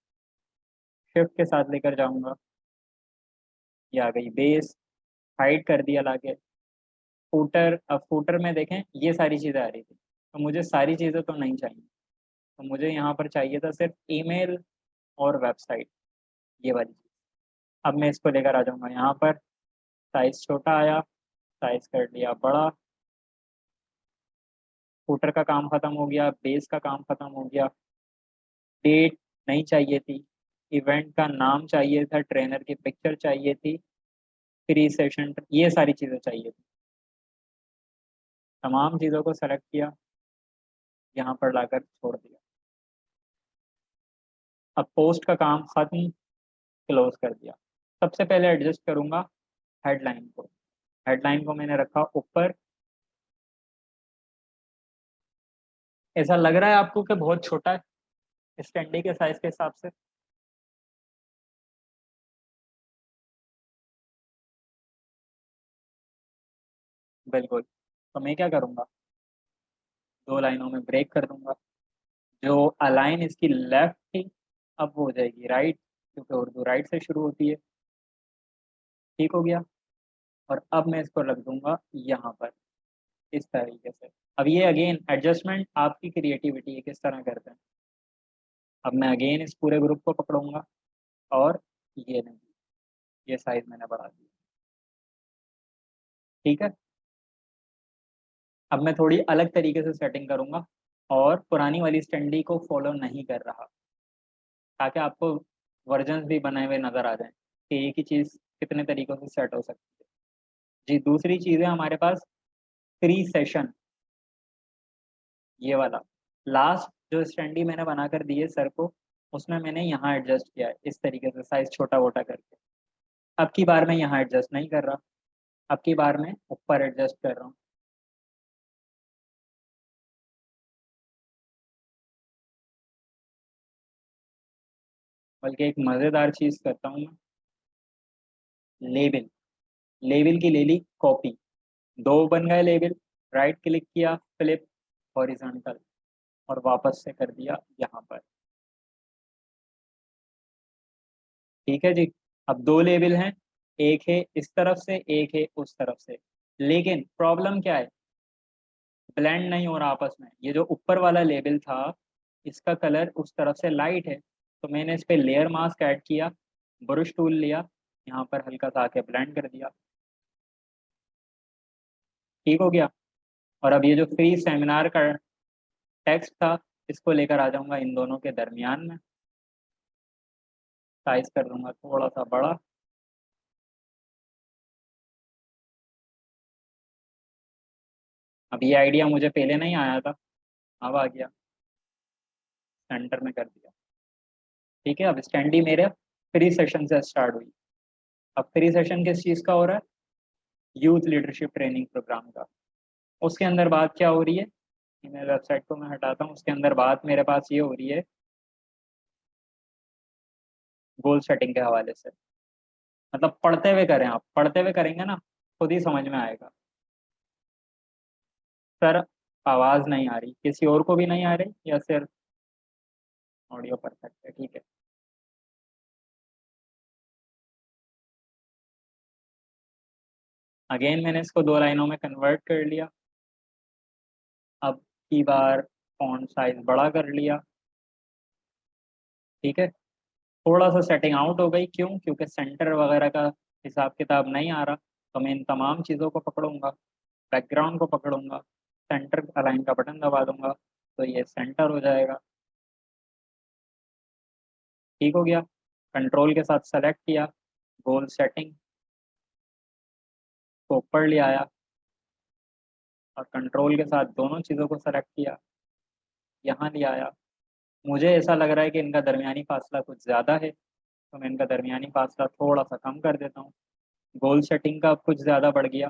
शिफ्ट के साथ लेकर जाऊंगा। ये आ गई बेस, हाइड कर दिया लाके। फूटर, अब फूटर में देखें ये सारी चीज़ें आ रही थी, तो मुझे सारी चीज़ें तो नहीं चाहिए। तो मुझे यहाँ पर चाहिए था सिर्फ ईमेल और वेबसाइट, ये वाली चीज़। अब मैं इसको लेकर आ जाऊंगा यहाँ पर। साइज छोटा आया, साइज कर लिया बड़ा। फूटर का काम खत्म हो गया, बेस का काम खत्म हो गया। डेट नहीं चाहिए थी, इवेंट का नाम चाहिए था, ट्रेनर की पिक्चर चाहिए थी, फ्री सेशन, ये सारी चीज़ें चाहिए थी। तमाम चीज़ों को सेलेक्ट किया, यहाँ पर लाकर छोड़ दिया। अब पोस्ट का काम खत्म, क्लोज कर दिया। सबसे पहले एडजस्ट करूंगा हेडलाइन को। हेडलाइन को मैंने रखा ऊपर। ऐसा लग रहा है आपको कि बहुत छोटा है स्टैंडी के साइज के हिसाब से? बिल्कुल। तो मैं क्या करूंगा, 2 लाइनों में ब्रेक कर दूंगा। जो अलाइन इसकी लेफ्ट थी, अब वो हो जाएगी राइट, क्योंकि उर्दू राइट से शुरू होती है। ठीक हो गया। और अब मैं इसको रख दूंगा यहाँ पर, इस तरीके से। अब ये अगेन एडजस्टमेंट आपकी क्रिएटिविटी है, किस तरह करते हैं। अब मैं अगेन इस पूरे ग्रुप को पकड़ूंगा और ये नहीं, ये साइज मैंने बढ़ा दी। ठीक है। अब मैं थोड़ी अलग तरीके से सेटिंग करूंगा और पुरानी वाली स्टैंडी को फॉलो नहीं कर रहा, ताकि आपको वर्जन्स भी बनाए हुए नजर आ जाएं कि एक ही चीज़ कितने तरीकों से सेट हो सकती है। जी, दूसरी चीज़ है हमारे पास फ्री सेशन, ये वाला। लास्ट जो स्टैंडी मैंने बनाकर दी है सर को, उसमें मैंने यहाँ एडजस्ट किया है इस तरीके से, साइज छोटा वोटा करके। अब की बार मैं यहाँ एडजस्ट नहीं कर रहा, अब की बार मैं ऊपर एडजस्ट कर रहा हूँ। बल्कि एक मज़ेदार चीज़ करता हूँ मैं, लेबल। लेबल की ले ली कॉपी, 2 बन गए लेबल। राइट क्लिक किया, फ्लिप हॉरिजॉन्टल, और वापस से कर दिया यहाँ पर। ठीक है जी। अब 2 लेबल हैं, एक है इस तरफ से, एक है उस तरफ से। लेकिन प्रॉब्लम क्या है, ब्लेंड नहीं हो रहा आपस में। ये जो ऊपर वाला लेबल था इसका कलर उस तरफ से लाइट है, तो मैंने इस पे लेयर मास्क ऐड किया, ब्रश टूल लिया, यहाँ पर हल्का सा आके ब्लेंड कर दिया, ठीक हो गया। और अब ये जो फ्री सेमिनार का टेक्स्ट था इसको लेकर आ जाऊंगा इन दोनों के दरमियान में, साइज कर दूंगा थोड़ा सा बड़ा। अब ये आइडिया मुझे पहले नहीं आया था, अब आ गया, सेंटर में कर दिया। ठीक है, अब स्टैंडी मेरे फ्री सेशन से स्टार्ट हुई। अब फ्री सेशन किस चीज़ का हो रहा है? यूथ लीडरशिप ट्रेनिंग प्रोग्राम का। उसके अंदर बात क्या हो रही है, ईमेल वेबसाइट को मैं हटाता हूँ, उसके अंदर बात मेरे पास ये हो रही है गोल सेटिंग के हवाले से। मतलब पढ़ते हुए करें, आप पढ़ते हुए करेंगे ना खुद ही समझ में आएगा। सर आवाज़ नहीं आ रही, किसी और को भी नहीं आ रही या सिर्फ ऑडियो परफेक्ट है? ठीक है। अगेन मैंने इसको 2 लाइनों में कन्वर्ट कर लिया। अब की बार फॉन्ट साइज बड़ा कर लिया। ठीक है, थोड़ा सा सेटिंग आउट हो गई, क्यों? क्योंकि सेंटर वगैरह का हिसाब किताब नहीं आ रहा, तो मैं इन तमाम चीज़ों को पकड़ूंगा, बैकग्राउंड को पकड़ूंगा, सेंटर अलाइन का बटन दबा दूंगा, तो ये सेंटर हो जाएगा। ठीक हो गया। कंट्रोल के साथ सेलेक्ट किया, गोल सेटिंग को ऊपर ले आया, और कंट्रोल के साथ दोनों चीज़ों को सेलेक्ट किया, यहाँ ले आया। मुझे ऐसा लग रहा है कि इनका दरमियानी फासला कुछ ज़्यादा है, तो मैं इनका दरमियानी फासला थोड़ा सा कम कर देता हूँ। गोल सेटिंग का कुछ ज़्यादा बढ़ गया,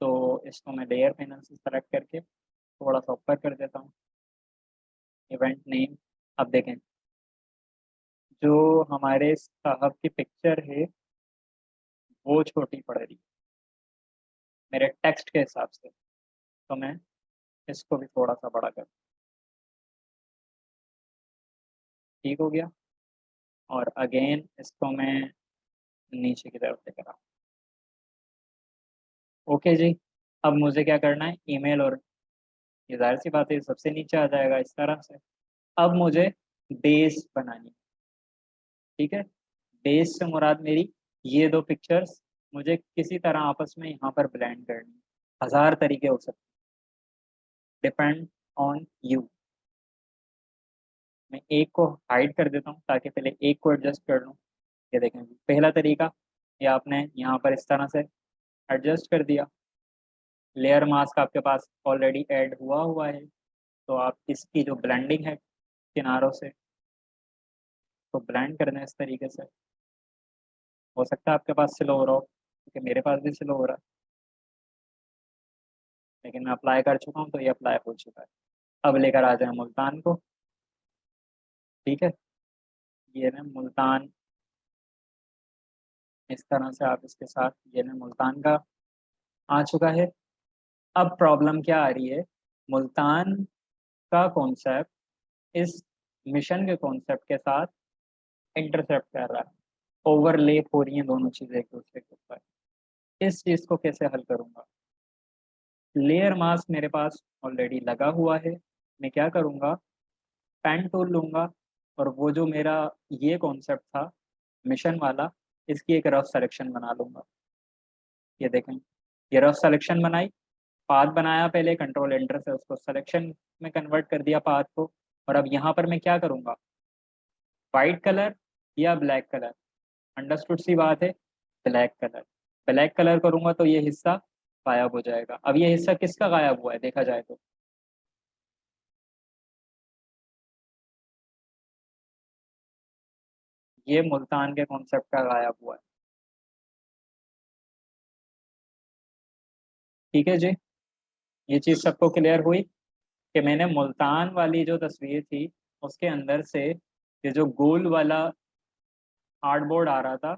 तो इसको मैं लेयर पैनल से सेलेक्ट करके थोड़ा सा ऊपर कर देता हूँ। इवेंट नेम, अब देखें जो हमारे साहब की पिक्चर है वो छोटी पड़ रही है मेरे टेक्स्ट के हिसाब से, तो मैं इसको भी थोड़ा सा बड़ा कर। ठीक हो गया। और अगेन इसको मैं नीचे की तरफ लेकर आऊँ। ओके जी। अब मुझे क्या करना है, ईमेल, और ये जाहिर सी बात है सबसे नीचे आ जाएगा इस तरह से। अब मुझे बेस बनानी है। ठीक है, बेस से मुराद मेरी ये दो पिक्चर्स मुझे किसी तरह आपस में यहाँ पर ब्लेंड करनी है। 1000 तरीके हो सकते, डिपेंड ऑन यू। मैं एक को हाइड कर देता हूँ ताकि पहले एक को एडजस्ट कर लूँ। ये देखें पहला तरीका, ये आपने यहाँ पर इस तरह से एडजस्ट कर दिया। लेयर मास्क आपके पास ऑलरेडी ऐड हुआ हुआ है, तो आप इसकी जो ब्लेंडिंग है किनारों से, तो ब्लेंड करना है इस तरीके से। हो सकता है आपके पास स्लो हो रहा हो, क्योंकि मेरे पास भी स्लो हो रहा है, लेकिन मैं अप्लाई कर चुका हूँ तो ये अप्लाई हो चुका है। अब लेकर आ जाए मुल्तान को। ठीक है, ये ना मुल्तान, इस तरह से आप इसके साथ, ये ना मुल्तान का आ चुका है। अब प्रॉब्लम क्या आ रही है, मुल्तान का कॉन्सेप्ट इस मिशन के कॉन्सेप्ट के साथ इंटरसेप्ट कर रहा है, ओवरलेप हो रही हैं दोनों चीज़ें एक दूसरे के ऊपर। इस चीज़ को कैसे हल करूँगा? लेयर मास्क मेरे पास ऑलरेडी लगा हुआ है, मैं क्या करूँगा, पेन टूल लूँगा, और वो जो मेरा ये कॉन्सेप्ट था मिशन वाला, इसकी एक रफ सिलेक्शन बना लूँगा। ये देखें, ये रफ सिलेक्शन बनाई, पाथ बनाया पहले, कंट्रोल एंटर से उसको सिलेक्शन में कन्वर्ट कर दिया पाथ को। और अब यहाँ पर मैं क्या करूँगा, वाइट कलर या ब्लैक कलर? अंडरस्टूड सी बात है, ब्लैक कलर। ब्लैक कलर करूँगा तो ये हिस्सा गायब हो जाएगा। अब ये हिस्सा किसका गायब हुआ है देखा जाए तो, ये मुल्तान के कॉन्सेप्ट का गायब हुआ है। ठीक है जी, ये चीज़ सबको क्लियर हुई कि मैंने मुल्तान वाली जो तस्वीर थी उसके अंदर से ये जो गोल वाला आर्टबोर्ड आ रहा था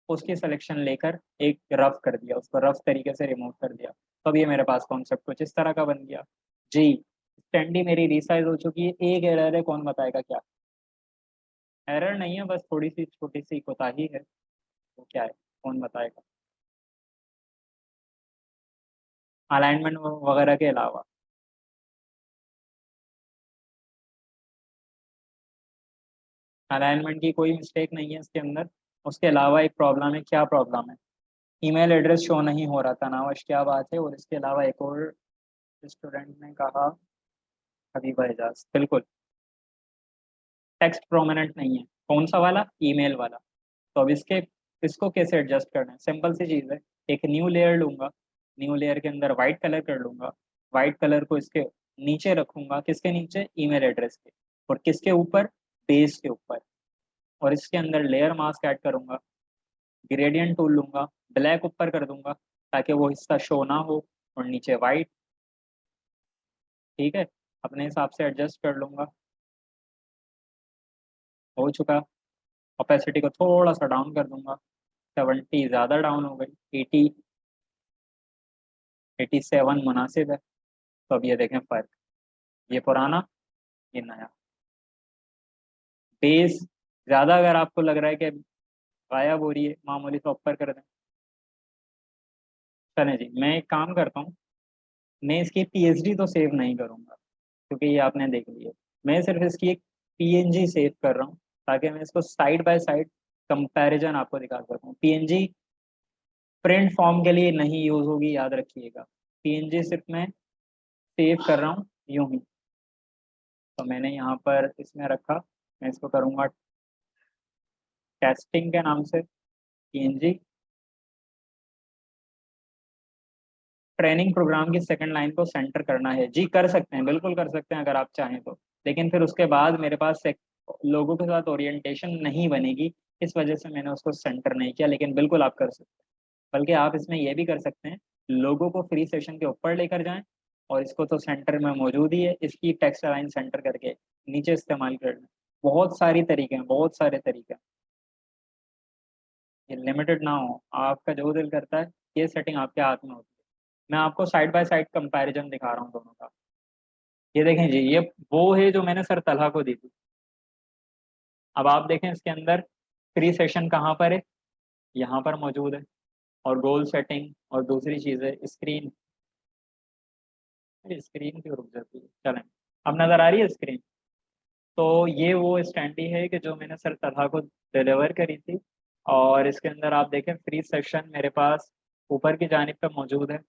उसकी सिलेक्शन लेकर एक रफ कर दिया, उसको रफ तरीके से रिमूव कर दिया। तब ये मेरे पास कॉन्सेप्ट कुछ इस तरह का बन गया। जी, स्टैंडी मेरी रीसाइज हो चुकी है। एक एरर है, कौन बताएगा क्या? एरर नहीं है, बस थोड़ी सी छोटी सी कोताही है। वो क्या है, कौन बताएगा? अलाइनमेंट वगैरह के अलावा। अलाइनमेंट की कोई मिस्टेक नहीं है इसके अंदर। उसके अलावा एक प्रॉब्लम है, क्या प्रॉब्लम है? ईमेल एड्रेस शो नहीं हो रहा था नावश, क्या बात है? और इसके अलावा एक और स्टूडेंट ने कहा, हबीबा एजाज, बिल्कुल टेक्स्ट प्रोमिनेंट नहीं है। कौन सा वाला? ईमेल वाला। तो अब इसको कैसे एडजस्ट करना है? सिंपल सी चीज़ है। एक न्यू लेयर लूंगा, न्यू लेयर के अंदर वाइट कलर कर लूंगा, वाइट कलर को इसके नीचे रखूंगा, किसके नीचे? ईमेल एड्रेस के। और किसके ऊपर? बेस के ऊपर। और इसके अंदर लेयर मास्क ऐड करूंगा, ग्रेडियंट टूल लूंगा, ब्लैक ऊपर कर दूंगा ताकि वो हिस्सा शो ना हो, और नीचे वाइट। ठीक है, अपने हिसाब से एडजस्ट कर लूंगा। हो चुका। ओपेसिटी को थोड़ा सा डाउन कर दूंगा, 70 ज़्यादा डाउन हो गई, 80, 87 मुनासिब है। तो अब ये देखें फ़र्क, ये पुराना, ये नया। बेस ज़्यादा अगर आपको लग रहा है कि गायब हो रही है, मामूली सा ऊपर कर दें। चलें जी, मैं एक काम करता हूँ, मैं इसकी पीएचडी तो सेव नहीं करूँगा क्योंकि ये आपने देख लिया। मैं सिर्फ इसकी एक पीएनजी सेव कर रहा हूँ ताकि मैं इसको साइड बाय साइड कंपैरिजन आपको दिखा सकूँ। पीएनजी प्रिंट फॉर्म के लिए नहीं यूज होगी, याद रखिएगा। पीएनजी सिर्फ मैं सेव कर रहा हूँ यूं ही। तो मैंने यहाँ पर इसमें रखा, मैं इसको करूँगा टेस्टिंग के नाम से, पीएनजी। ट्रेनिंग प्रोग्राम की सेकंड लाइन को सेंटर करना है जी, कर सकते हैं, बिल्कुल कर सकते हैं अगर आप चाहें तो। लेकिन फिर उसके बाद मेरे पास लोगों के साथ ओरिएंटेशन नहीं बनेगी, इस वजह से मैंने उसको सेंटर नहीं किया। लेकिन बिल्कुल आप कर सकते हैं। बल्कि आप इसमें यह भी कर सकते हैं, लोगों को फ्री सेशन के ऊपर लेकर जाएं, और इसको तो सेंटर में मौजूद ही है, इसकी टेक्स्ट लाइन सेंटर करके नीचे इस्तेमाल कर लें। बहुत सारी तरीके हैं, बहुत सारे तरीके हैं। ये लिमिटेड ना हो, आपका जो दिल करता है, ये सेटिंग आपके हाथ में होती है। मैं आपको साइड बाय साइड कंपैरिजन दिखा रहा हूँ दोनों का। ये देखें जी, ये वो है जो मैंने सर तलहा को दी थी। अब आप देखें इसके अंदर फ्री सेशन कहाँ पर है? यहाँ पर मौजूद है। और गोल सेटिंग और दूसरी चीज़ है स्क्रीन। स्क्रीन क्यों रुक जाती है? चलें, अब नज़र आ रही है स्क्रीन। तो ये वो स्टैंडी है कि जो मैंने सर तलहा को डिलीवर करी थी। और इसके अंदर आप देखें फ्री सेशन मेरे पास ऊपर की जानिब पे मौजूद है,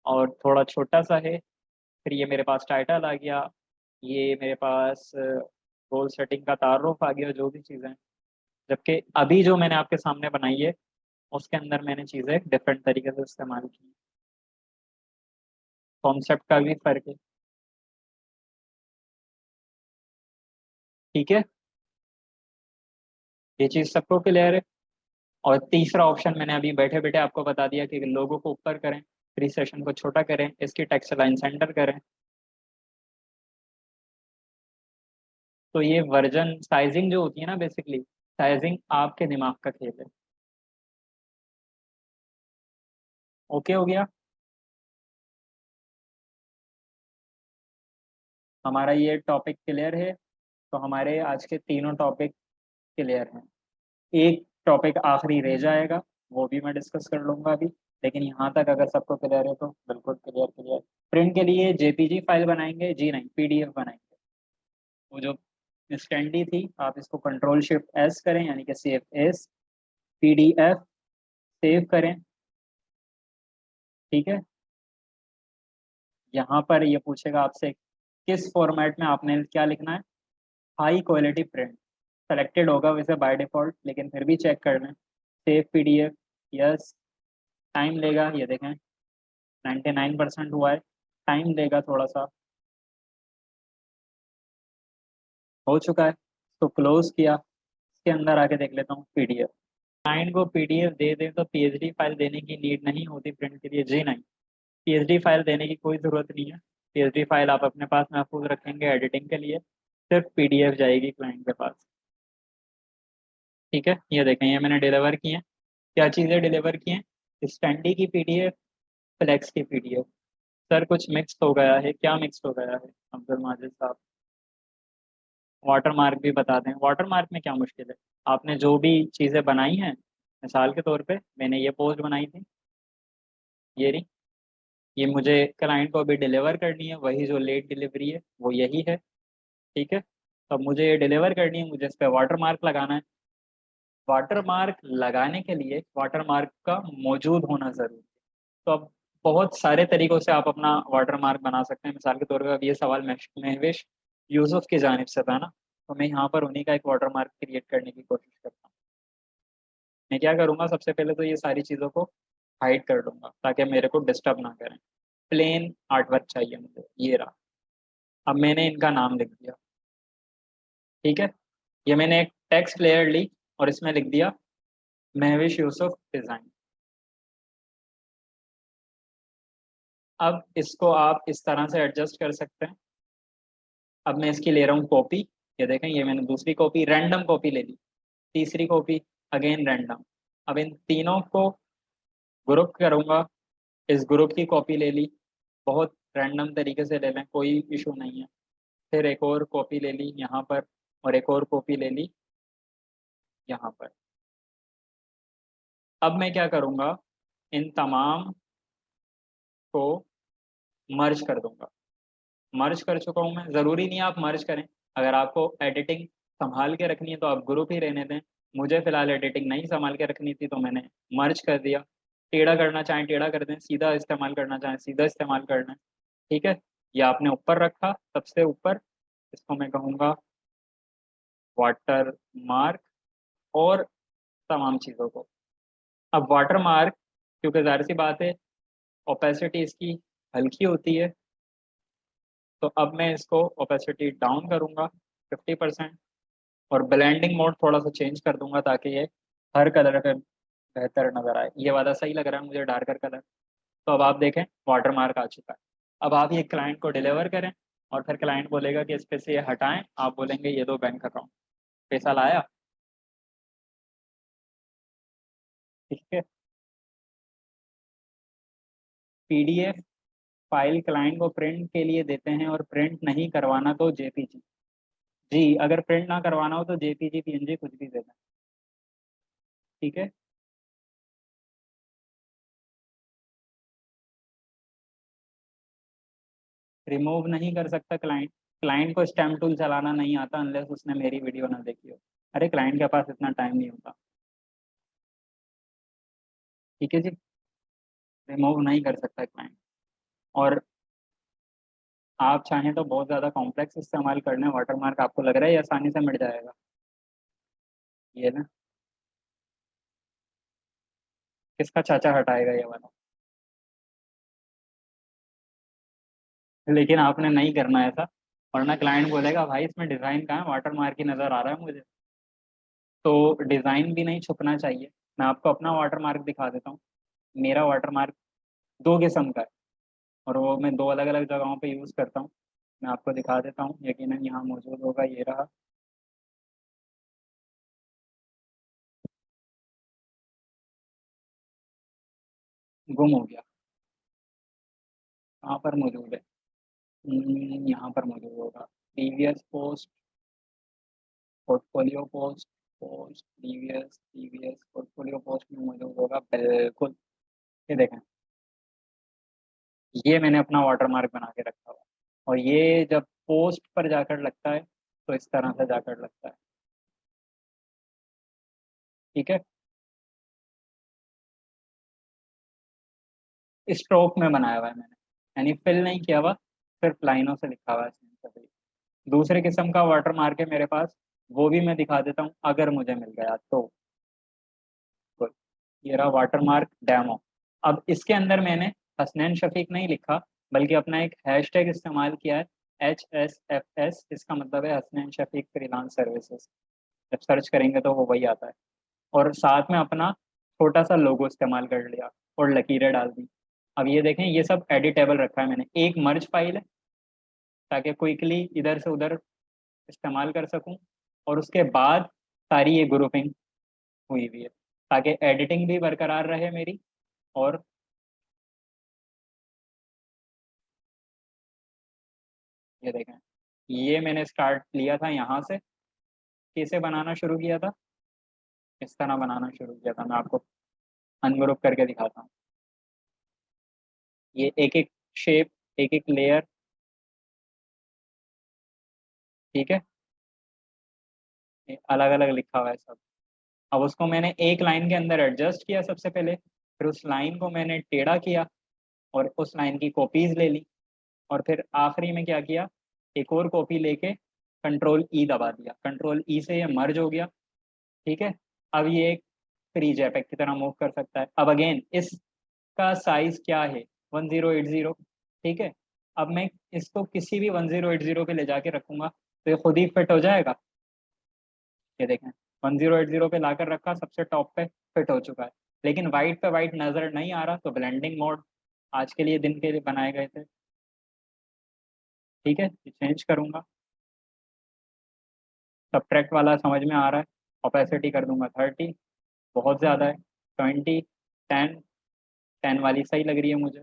और थोड़ा छोटा सा है। फिर ये मेरे पास टाइटल आ गया, ये मेरे पास गोल सेटिंग का तारुफ आ गया, जो भी चीज़ें। जबकि अभी जो मैंने आपके सामने बनाई है, उसके अंदर मैंने चीज़ें डिफरेंट तरीके से इस्तेमाल की। कॉन्सेप्ट का भी फ़र्क है। ठीक है, ये चीज़ सबको क्लियर है। और तीसरा ऑप्शन मैंने अभी बैठे बैठे आपको बता दिया कि लोगों को ऊपर करें, फ्री सेशन को छोटा करें, इसकी टेक्स्ट लाइन सेंटर करें। तो ये वर्जन साइजिंग जो होती है ना, बेसिकली साइजिंग आपके दिमाग का खेल है। ओके हो गया? हमारा ये टॉपिक क्लियर है। तो हमारे आज के तीनों टॉपिक क्लियर हैं। एक टॉपिक आखिरी रह जाएगा, वो भी मैं डिस्कस कर लूंगा अभी। लेकिन यहाँ तक अगर सबको क्लियर है तो बिल्कुल क्लियर क्लियर। प्रिंट के लिए जेपीजी फाइल बनाएंगे जी? नहीं, पीडीएफ बनाएंगे। वो जो स्टैंडी थी, आप इसको कंट्रोल शिफ्ट एस करें, यानी कि सेव एस, पीडीएफ सेव करें। ठीक है, यहाँ पर ये पूछेगा आपसे किस फॉर्मेट में आपने क्या लिखना है। हाई क्वालिटी प्रिंट सेलेक्टेड होगा वैसे बाय डिफॉल्ट, लेकिन फिर भी चेक कर लें। Save PDF, yes. टाइम लेगा, ये देखें 99% हुआ है। टाइम लेगा थोड़ा सा। हो चुका है, तो क्लोज किया। इसके अंदर आके देख लेता हूँ पीडीएफ। क्लाइंट को पीडीएफ दे दें तो पीएचडी फाइल देने की नीड नहीं होती प्रिंट के लिए जी? नहीं, पीएचडी फाइल देने की कोई ज़रूरत नहीं है। पीएचडी फाइल आप अपने पास महफूज रखेंगे एडिटिंग के लिए, सिर्फ पीडीएफ जाएगी क्लाइंट के पास। ठीक है, ये देखें, ये मैंने डिलीवर किए हैं। क्या चीज़ें डिलीवर की हैं? स्टैंडी की पीडीएफ, फ्लेक्स की पीडीएफ। सर कुछ मिक्स हो गया है, क्या मिक्स हो गया है अब्दुल माजिद साहब? वाटर मार्क भी बता दें। वाटर मार्क में क्या मुश्किल है? आपने जो भी चीज़ें बनाई हैं, मिसाल के तौर पे मैंने ये पोस्ट बनाई थी, ये रही, ये मुझे क्लाइंट को अभी डिलीवर करनी है, वही जो लेट डिलीवरी है वो यही है। ठीक है, तो अब मुझे ये डिलीवर करनी है, मुझे इस पर वाटर मार्क लगाना है। वाटर मार्क लगाने के लिए वाटर मार्क का मौजूद होना जरूरी है। तो अब बहुत सारे तरीकों से आप अपना वाटर मार्क बना सकते हैं। मिसाल के तौर पर अब ये सवाल महवेश यूसुफ की जानिब से था ना, तो मैं यहाँ पर उन्हीं का एक वाटर मार्क क्रिएट करने की कोशिश करता हूँ। मैं क्या करूँगा, सबसे पहले तो ये सारी चीज़ों को हाइड कर दूंगा ताकि मेरे को डिस्टर्ब ना करें। प्लेन आर्ट वर्क चाहिए मुझे, ये रहा। अब मैंने इनका नाम लिख दिया। ठीक है, ये मैंने एक टेक्स्ट लेयर ली और इसमें लिख दिया महविश यूसुफ डिजाइन। अब इसको आप इस तरह से एडजस्ट कर सकते हैं। अब मैं इसकी ले रहा हूँ कॉपी। ये देखें, ये मैंने दूसरी कॉपी, रैंडम कॉपी ले ली। तीसरी कॉपी अगेन रैंडम। अब इन तीनों को ग्रुप करूंगा, इस ग्रुप की कॉपी ले ली। बहुत रैंडम तरीके से ले लें, कोई इशू नहीं है। फिर एक और कॉपी ले ली यहाँ पर, और एक और कॉपी ले ली यहाँ पर। अब मैं क्या करूँगा, इन तमाम को मर्ज कर दूंगा। मर्ज कर चुका हूँ मैं, ज़रूरी नहीं आप मर्ज करें। अगर आपको एडिटिंग संभाल के रखनी है तो आप ग्रुप ही रहने दें। मुझे फिलहाल एडिटिंग नहीं संभाल के रखनी थी तो मैंने मर्ज कर दिया। टेढ़ा करना चाहें टेढ़ा कर दें, सीधा इस्तेमाल करना चाहें सीधा इस्तेमाल कर लें। ठीक है, ये आपने ऊपर रखा, सबसे ऊपर। इसको मैं कहूँगा वाटर मार्क, और तमाम चीज़ों को। अब वाटर मार्क, क्योंकि जाहिर सी बात है ओपेसिटी इसकी हल्की होती है, तो अब मैं इसको ओपेसिटी डाउन करूँगा 50%। और ब्लेंडिंग मोड थोड़ा सा चेंज कर दूंगा ताकि ये हर कलर पे बेहतर नजर आए। ये वाला सही लग रहा है मुझे, डार्कर कलर। तो अब आप देखें वाटर मार्क आ चुका है। अब आप ये क्लाइंट को डिलीवर करें, और फिर क्लाइंट बोलेगा कि इस पे से ये हटाएं, आप बोलेंगे ये दो बैंक अकाउंट, पैसा लाया। ठीक है, पीडीएफ फाइल क्लाइंट को प्रिंट के लिए देते हैं, और प्रिंट नहीं करवाना तो जेपीजी। जी, अगर प्रिंट ना करवाना हो तो जेपीजी पीएनजी कुछ भी देना। ठीक है, रिमूव नहीं कर सकता क्लाइंट। क्लाइंट को स्टैम्प टूल चलाना नहीं आता अनलेस उसने मेरी वीडियो ना देखी हो। अरे क्लाइंट के पास इतना टाइम नहीं होता। ठीक है जी, रिमूव नहीं कर सकता क्लाइंट। और आप चाहें तो बहुत ज़्यादा कॉम्प्लेक्स इस्तेमाल कर लें वाटर मार्क, आपको लग रहा है ये आसानी से मिट जाएगा। ये ना, किसका चाचा हटाएगा ये वाला। लेकिन आपने नहीं करना है ऐसा, वरना क्लाइंट बोलेगा भाई इसमें डिज़ाइन कहाँ है, वाटर मार्क ही नज़र आ रहा है मुझे। तो डिज़ाइन भी नहीं छुपना चाहिए। मैं आपको अपना वाटर मार्क दिखा देता हूँ। मेरा वाटर मार्क दो किस्म का है, और वो मैं दो अलग अलग जगहों पे यूज़ करता हूँ। मैं आपको दिखा देता हूँ, यकीनन यहाँ मौजूद होगा, ये रहा। गुम हो गया, कहाँ पर मौजूद है। यहाँ पर मौजूद होगा। Previous post, portfolio post, post previous, previous portfolio post में मौजूद होगा बिल्कुल। ये देखें, ये मैंने अपना वाटर मार्क बना के रखा हुआ है। और ये जब पोस्ट पर जाकर लगता है तो इस तरह से जाकर लगता है। ठीक है, स्ट्रोक में बनाया हुआ है मैंने, यानी फिल नहीं किया हुआ, सिर्फ लाइनों से लिखा हुआ है इसमें सभी। दूसरे किस्म का वाटर मार्क है मेरे पास, वो भी मैं दिखा देता हूँ अगर मुझे मिल गया तो। तो ये रहा वाटर मार्क डेमो। अब इसके अंदर मैंने हसनैन शफीक नहीं लिखा, बल्कि अपना एक हैशटैग इस्तेमाल किया है, HSFS। इसका मतलब है हसनैन शफीक फ्रीलांस सर्विसेज। जब सर्च करेंगे तो वो वही आता है। और साथ में अपना छोटा सा लोगो इस्तेमाल कर लिया, और लकीरें डाल दी। अब ये देखें, ये सब एडिटेबल रखा है मैंने। एक मर्ज फाइल है ताकि क्विकली इधर से उधर इस्तेमाल कर सकूं, और उसके बाद सारी ये ग्रुपिंग हुई हुई है ताकि एडिटिंग भी बरकरार रहे मेरी। और ये देखें, ये मैंने स्टार्ट लिया था यहाँ से, कैसे बनाना शुरू किया था, इस तरह बनाना शुरू किया था। मैं आपको अनग्रुप करके दिखाता हूँ। ये एक एक शेप, एक एक लेयर, ठीक है, अलग अलग लिखा हुआ है सब। अब उसको मैंने एक लाइन के अंदर एडजस्ट किया सबसे पहले, फिर उस लाइन को मैंने टेढ़ा किया और उस लाइन की कॉपीज ले ली, और फिर आखिरी में क्या किया, एक और कॉपी लेके कंट्रोल ई दबा दिया, कंट्रोल ई से ये मर्ज हो गया, ठीक है। अब ये एक फ्री जेपैक की तरह मूव कर सकता है। अब अगेन इसका साइज क्या है, 1080, ठीक है। अब मैं इसको किसी भी 1080 पे ले जाके रखूंगा तो ये खुद ही फिट हो जाएगा। ये देखें, 1080 पे लाकर रखा, सबसे टॉप पे फिट हो चुका है। लेकिन वाइट पे वाइट नजर नहीं आ रहा, तो ब्लेंडिंग मोड आज के लिए, दिन के लिए बनाए गए थे, ठीक है, चेंज करूंगा। सब्ट्रैक्ट वाला समझ में आ रहा है, ओपेसिटी कर दूंगा 30, बहुत ज़्यादा है, 20, 10, 10 वाली सही लग रही है मुझे।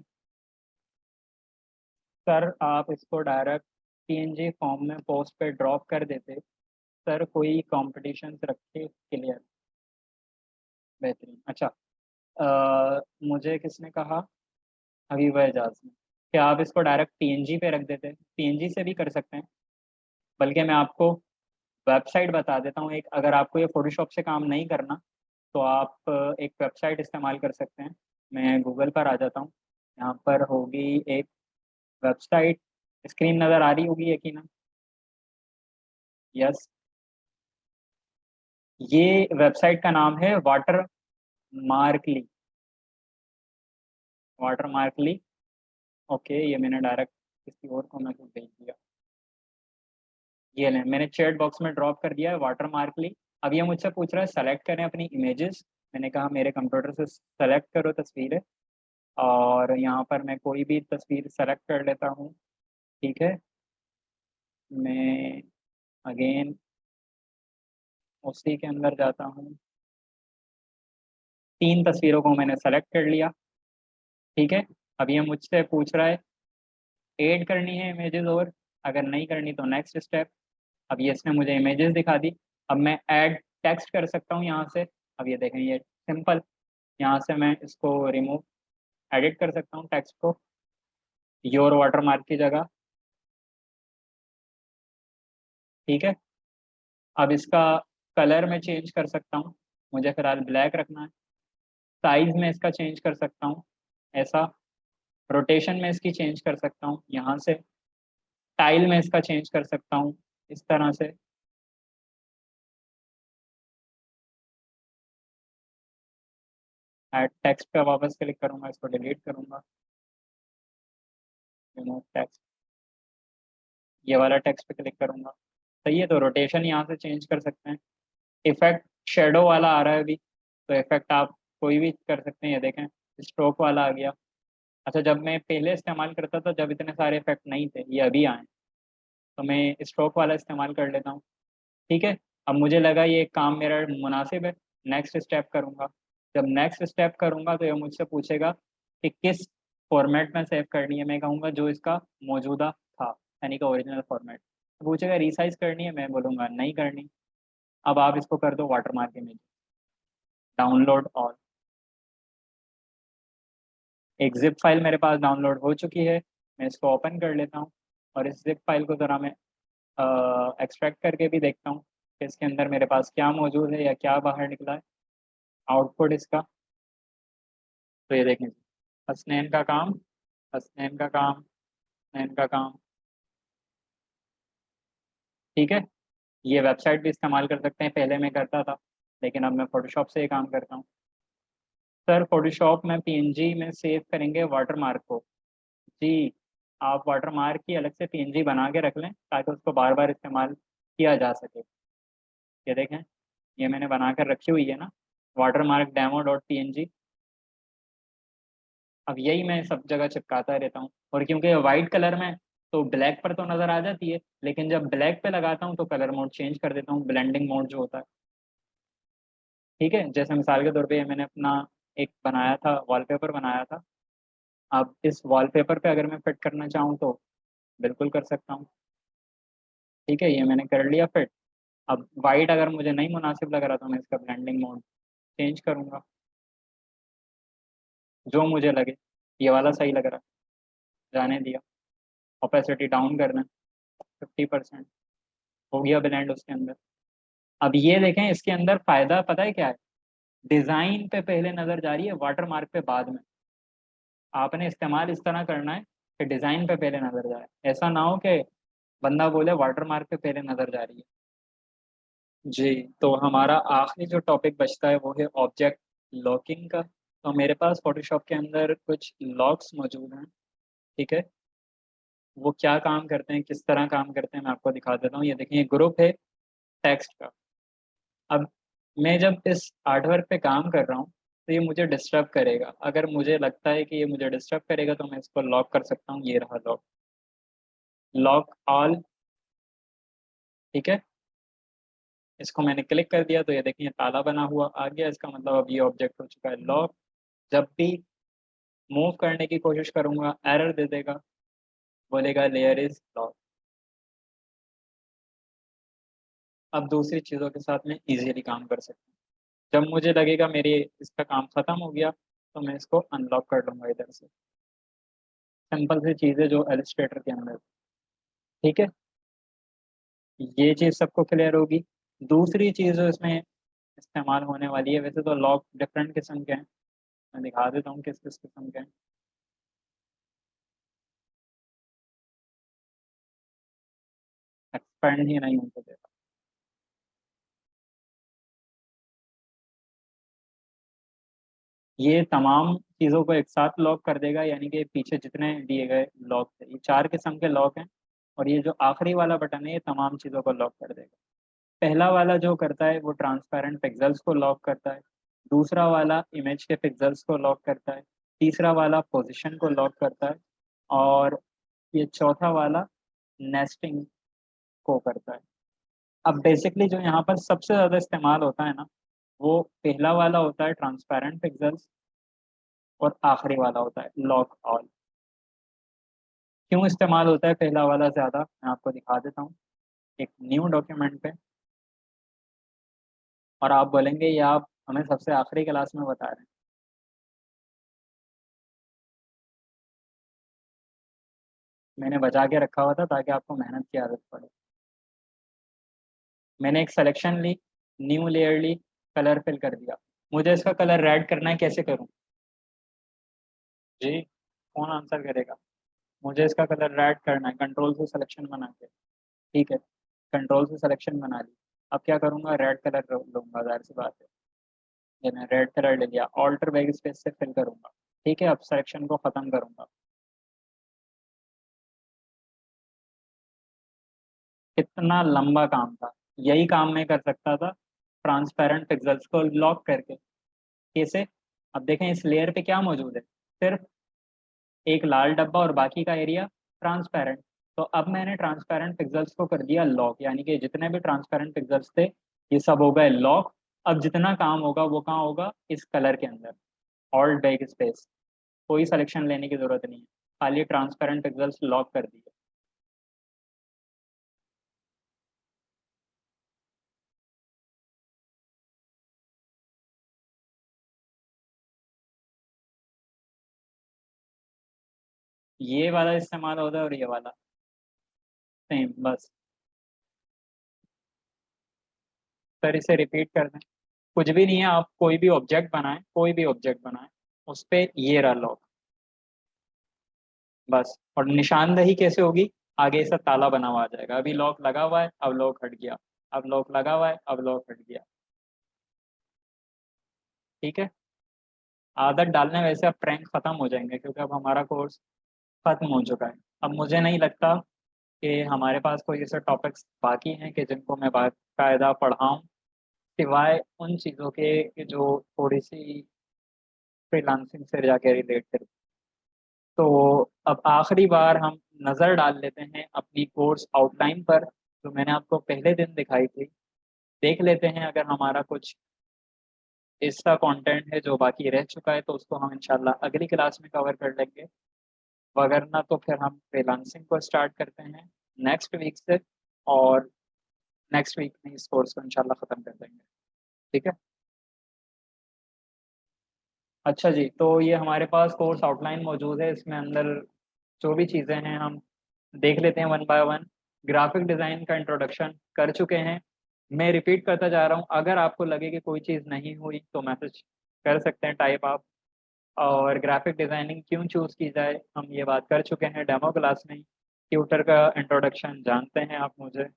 सर आप इसको डायरेक्ट पीएनजी फॉर्म में पोस्ट पे ड्रॉप कर देते, सर कोई कॉम्पिटिशन रखे क्लियर, बेहतरीन। अच्छा, मुझे किसने कहा, हबीब एजाज ने, कि आप इसको डायरेक्ट पीएनजी पे रख देते, पीएनजी से भी कर सकते हैं। बल्कि मैं आपको वेबसाइट बता देता हूँ एक, अगर आपको ये फोटोशॉप से काम नहीं करना तो आप एक वेबसाइट इस्तेमाल कर सकते हैं। मैं गूगल पर आ जाता हूँ, यहाँ पर होगी एक वेबसाइट, स्क्रीन नज़र आ रही होगी यकीनन। यस, ये वेबसाइट का नाम है water markedly, water markedly. Okay, ये मैंने डायरेक्ट किसी और को मैसेज भेज दिया, ये लें मैंने चैट बॉक्स में ड्रॉप कर दिया है वाटर मार्कली। अब ये मुझसे पूछ रहा है सेलेक्ट करें अपनी इमेजेस, मैंने कहा मेरे कंप्यूटर से सेलेक्ट करो तस्वीरें, और यहाँ पर मैं कोई भी तस्वीर सेलेक्ट कर लेता हूँ, ठीक है। मैं अगेन उसी के अंदर जाता हूँ, 3 तस्वीरों को मैंने सेलेक्ट कर लिया, ठीक है। अब ये मुझसे पूछ रहा है ऐड करनी है इमेजेस, और अगर नहीं करनी तो नेक्स्ट स्टेप। अब ये इसने मुझे इमेजेस दिखा दी, अब मैं ऐड टेक्स्ट कर सकता हूँ यहाँ से। अब ये देखें, ये सिंपल, यहाँ से मैं इसको रिमूव, एडिट कर सकता हूँ टेक्स्ट को, योर वाटरमार्क की जगह, ठीक है। अब इसका कलर मैं चेंज कर सकता हूँ, मुझे फिलहाल ब्लैक रखना है। साइज में इसका चेंज कर सकता हूँ ऐसा, रोटेशन में इसकी चेंज कर सकता हूँ यहाँ से, स्टाइल में इसका चेंज कर सकता हूँ इस तरह से। ऐड टेक्स्ट पे वापस क्लिक करूंगा, इसको डिलीट करूंगा, रिमूव टेक्स्ट, ये वाला टेक्स्ट पे क्लिक करूंगा, सही है। तो रोटेशन यहाँ से चेंज कर सकते हैं। इफेक्ट शेडो वाला आ रहा है अभी, तो इफेक्ट आप कोई भी कर सकते हैं, ये देखें स्ट्रोक वाला आ गया। अच्छा, जब मैं पहले इस्तेमाल करता था जब इतने सारे इफेक्ट नहीं थे, ये अभी आए, तो मैं स्ट्रोक वाला इस्तेमाल कर लेता हूँ, ठीक है। अब मुझे लगा ये काम मेरा मुनासिब है, नेक्स्ट स्टेप करूँगा। जब नेक्स्ट स्टेप करूँगा तो ये मुझसे पूछेगा कि किस फॉर्मेट में सेव करनी है, मैं कहूँगा जो इसका मौजूदा था, यानी कि ओरिजिनल फॉर्मेट। पूछेगा रिसाइज करनी है, मैं बोलूँगा नहीं करनी। अब आप इसको कर दो वाटरमार्क इमेज, डाउनलोड ऑल। एक जिप फाइल मेरे पास डाउनलोड हो चुकी है, मैं इसको ओपन कर लेता हूँ, और इस जिप फाइल को ज़रा मैं एक्सट्रैक्ट करके भी देखता हूँ कि इसके अंदर मेरे पास क्या मौजूद है या क्या बाहर निकला है, आउटपुट इसका। तो ये देखें, हसनैन का काम, हसनैन का काम, हसनैन का काम, ठीक है। ये वेबसाइट भी इस्तेमाल कर सकते हैं, पहले मैं करता था लेकिन अब मैं फोटोशॉप से ही काम करता हूँ। सर फोटोशॉप में पीएनजी में सेव करेंगे वाटरमार्क को, जी। आप वाटरमार्क की अलग से पीएनजी बना के रख लें ताकि उसको बार बार इस्तेमाल किया जा सके। ये देखें, ये मैंने बना कर रखी हुई है ना, वाटरमार्क डेमो.png। अब यही मैं सब जगह चिपकाता रहता हूँ, और क्योंकि वाइट कलर में तो ब्लैक पर तो नज़र आ जाती है, लेकिन जब ब्लैक पे लगाता हूँ तो कलर मोड चेंज कर देता हूँ, ब्लेंडिंग मोड जो होता है, ठीक है। जैसे मिसाल के तौर पे ये मैंने अपना एक बनाया था, वॉलपेपर बनाया था। अब इस वॉलपेपर पे अगर मैं फिट करना चाहूँ तो बिल्कुल कर सकता हूँ, ठीक है। ये मैंने कर लिया फिट। अब वाइट अगर मुझे नहीं मुनासिब लग रहा तो मैं इसका ब्लेंडिंग मोड चेंज करूँगा, जो मुझे लगे। ये वाला सही लग रहा है, जाने दिया। ओपेसिटी डाउन करना 50%, हो गया ब्लेंड उसके अंदर। अब ये देखें इसके अंदर फायदा पता है क्या है, डिजाइन पे पहले नजर जा रही है, वाटर मार्क पे बाद में। आपने इस्तेमाल इस तरह करना है कि डिजाइन पे पहले नजर जाए, ऐसा ना हो कि बंदा बोले वाटर मार्क पे पहले नजर जा रही है। जी, तो हमारा आखिरी जो टॉपिक बचता है वो है ऑब्जेक्ट लॉकिंग का। तो मेरे पास फोटोशॉप के अंदर कुछ लॉक्स मौजूद हैं, ठीक है। वो क्या काम करते हैं, किस तरह काम करते हैं, मैं आपको दिखा देता हूँ। ये देखिए ग्रुप है टेक्स्ट का। अब मैं जब इस आर्टवर्क पे काम कर रहा हूँ तो ये मुझे डिस्टर्ब करेगा। अगर मुझे लगता है कि ये मुझे डिस्टर्ब करेगा तो मैं इसको लॉक कर सकता हूँ। ये रहा लॉक, लॉक ऑल, ठीक है। इसको मैंने क्लिक कर दिया तो ये देखिए ताला बना हुआ आ गया। इसका मतलब अब ये ऑब्जेक्ट हो चुका है लॉक। जब भी मूव करने की कोशिश करूंगा एरर दे देगा, बोलेगा लेयर इज लॉक। अब दूसरी चीज़ों के साथ में इजीली काम कर सकता हूँ। जब मुझे लगेगा मेरी इसका काम खत्म हो गया तो मैं इसको अनलॉक कर लूंगा इधर से। सिंपल सी चीज़ है जो एलिस्ट्रेटर के अंदर, ठीक है। ये चीज़ सबको क्लियर होगी। दूसरी चीज़ जो इसमें इस्तेमाल होने वाली है, वैसे तो लॉक डिफरेंट किस्म के हैं, मैं दिखा देता हूँ किस किस किस्म के हैं। एक्सपेंड ही नहीं होते थे। ये तमाम चीज़ों को एक साथ लॉक कर देगा, यानी कि पीछे जितने दिए गए लॉक थे, ये चार किस्म के लॉक हैं। और ये जो आखिरी वाला बटन है ये तमाम चीज़ों को लॉक कर देगा। पहला वाला जो करता है वो ट्रांसपेरेंट पिक्सेल्स को लॉक करता है। दूसरा वाला इमेज के पिक्सेल्स को लॉक करता है। तीसरा वाला पोजीशन को लॉक करता है। और ये चौथा वाला नेस्टिंग को करता है। अब बेसिकली जो यहाँ पर सबसे ज़्यादा इस्तेमाल होता है ना, वो पहला वाला होता है ट्रांसपेरेंट पिक्सेल्स, और आखिरी वाला होता है लॉक ऑल। क्यों इस्तेमाल होता है पहला वाला ज़्यादा, मैं आपको दिखा देता हूँ। एक न्यू डॉक्यूमेंट पे, और आप बोलेंगे ये आप हमें सबसे आखिरी क्लास में बता रहे हैं। मैंने बचा के रखा हुआ था ताकि आपको मेहनत की आदत पड़े। मैंने एक सिलेक्शन ली, न्यू लेयर ली, कलर फिल कर दिया। मुझे इसका कलर रेड करना है, कैसे करूँ? जी, कौन आंसर करेगा? मुझे इसका कलर रेड करना है, कंट्रोल से सिलेक्शन बना के, ठीक है। कंट्रोल से सिलेक्शन बना ली। अब क्या करूँगा, रेड कलर लूंगा, जाहिर सी बात है। मैंने रेड कलर ले लिया, ऑल्टर बैक स्पेस से फिल करूंगा, ठीक है। अब सिलेक्शन को खत्म करूंगा। कितना लंबा काम था, यही काम मैं कर सकता था ट्रांसपेरेंट पिक्सेल्स को लॉक करके। कैसे? अब देखें इस लेयर पे क्या मौजूद है, सिर्फ एक लाल डब्बा और बाकी का एरिया ट्रांसपेरेंट। तो अब मैंने ट्रांसपेरेंट पिक्सेल्स को कर दिया लॉक, यानी कि जितने भी ट्रांसपेरेंट पिक्सेल्स थे ये सब हो गए लॉक। अब जितना काम होगा वो कहाँ होगा, इस कलर के अंदर, ऑल्ट बैक स्पेस। कोई सिलेक्शन लेने की जरूरत नहीं है, खाली ट्रांसपेरेंट पिक्सेल्स लॉक कर दिए। ये वाला इस्तेमाल होता है और ये वाला सेम बस। फिर इसे रिपीट कर दें। कुछ भी नहीं है, आप कोई भी ऑब्जेक्ट बनाएं, कोई भी ऑब्जेक्ट बनाएं, उस पे ये रहा लॉक, बस। और निशानदही कैसे होगी, आगे से ताला बना हुआ आ जाएगा। अभी लॉक लगा हुआ है, अब लॉक हट गया। अब लॉक लगा हुआ है, अब लॉक हट गया, ठीक है। आदत डालने वैसे अब प्रैंक खत्म हो जाएंगे, क्योंकि अब हमारा कोर्स खत्म हो चुका है। अब मुझे नहीं लगता कि हमारे पास कोई ऐसे टॉपिक्स बाकी हैं कि जिनको मैं बाकायदा पढ़ाऊँ, सिवाय उन चीज़ों के कि जो थोड़ी सी फ्रीलांसिंग से जाके रिलेटेड। तो अब आखिरी बार हम नज़र डाल लेते हैं अपनी कोर्स आउटलाइन पर, जो मैंने आपको पहले दिन दिखाई थी। देख लेते हैं अगर हमारा कुछ ऐसा कंटेंट है जो बाकी रह चुका है तो उसको हम इंशाल्लाह अगली क्लास में कवर कर लेंगे। वगरना तो फिर हम फ्रीलांसिंग को स्टार्ट करते हैं नेक्स्ट वीक से, और नेक्स्ट वीक में इस कोर्स को इंशाल्लाह ख़त्म कर देंगे, ठीक है। अच्छा जी, तो ये हमारे पास कोर्स आउटलाइन मौजूद है, इसमें अंदर जो भी चीज़ें हैं हम देख लेते हैं one by one. Graphic design का इंट्रोडक्शन कर चुके हैं। मैं रिपीट करता जा रहा हूँ, अगर आपको लगे कि कोई चीज़ नहीं हुई तो मैसेज कर सकते हैं टाइप आप। और ग्राफिक डिज़ाइनिंग क्यों चूज़ की जाए हम ये बात कर चुके हैं डेमो क्लास में। ट्यूटर का इंट्रोडक्शन जानते हैं आप मुझे।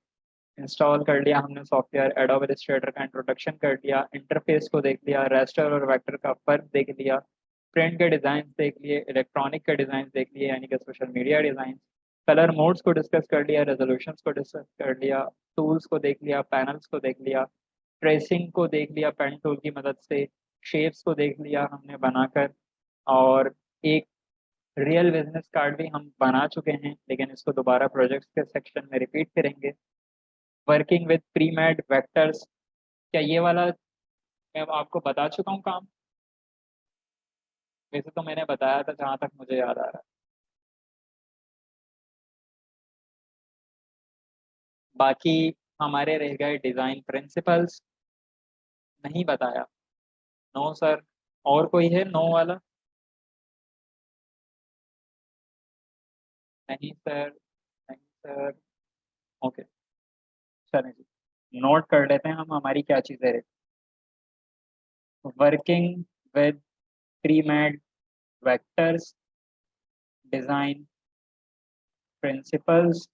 इंस्टॉल कर लिया हमने सॉफ्टवेयर, एडोब इलस्ट्रेटर का इंट्रोडक्शन कर लिया, इंटरफेस को देख लिया, रास्टर और वेक्टर का फर्क देख लिया, प्रिंट के डिज़ाइन देख लिए, इलेक्ट्रॉनिक के डिज़ाइन देख लिए यानी कि social media design, colour modes को डिस्कस कर लिया, रेजोल्यूशंस को डिस्कस कर लिया, टूल्स को देख लिया, पैनल्स को देख लिया, ट्रेसिंग को देख लिया पेन टूल की मदद से, शेप्स को देख लिया हमने बनाकर। और एक रियल बिजनेस कार्ड भी हम बना चुके हैं, लेकिन इसको दोबारा प्रोजेक्ट्स के सेक्शन में रिपीट करेंगे। Working with pre made vectors, क्या ये वाला मैं आपको बता चुका हूँ काम? वैसे तो मैंने बताया था जहाँ तक मुझे याद आ रहा है। बाकी हमारे रह गए डिज़ाइन प्रिंसिपल्स, नहीं बताया। No sir. और कोई है नो वाला? नहीं सर, नहीं सर। ओके, चलें जी, नोट कर लेते हैं हम हमारी क्या चीज़ें रही। Working with pre made vectors, design principles,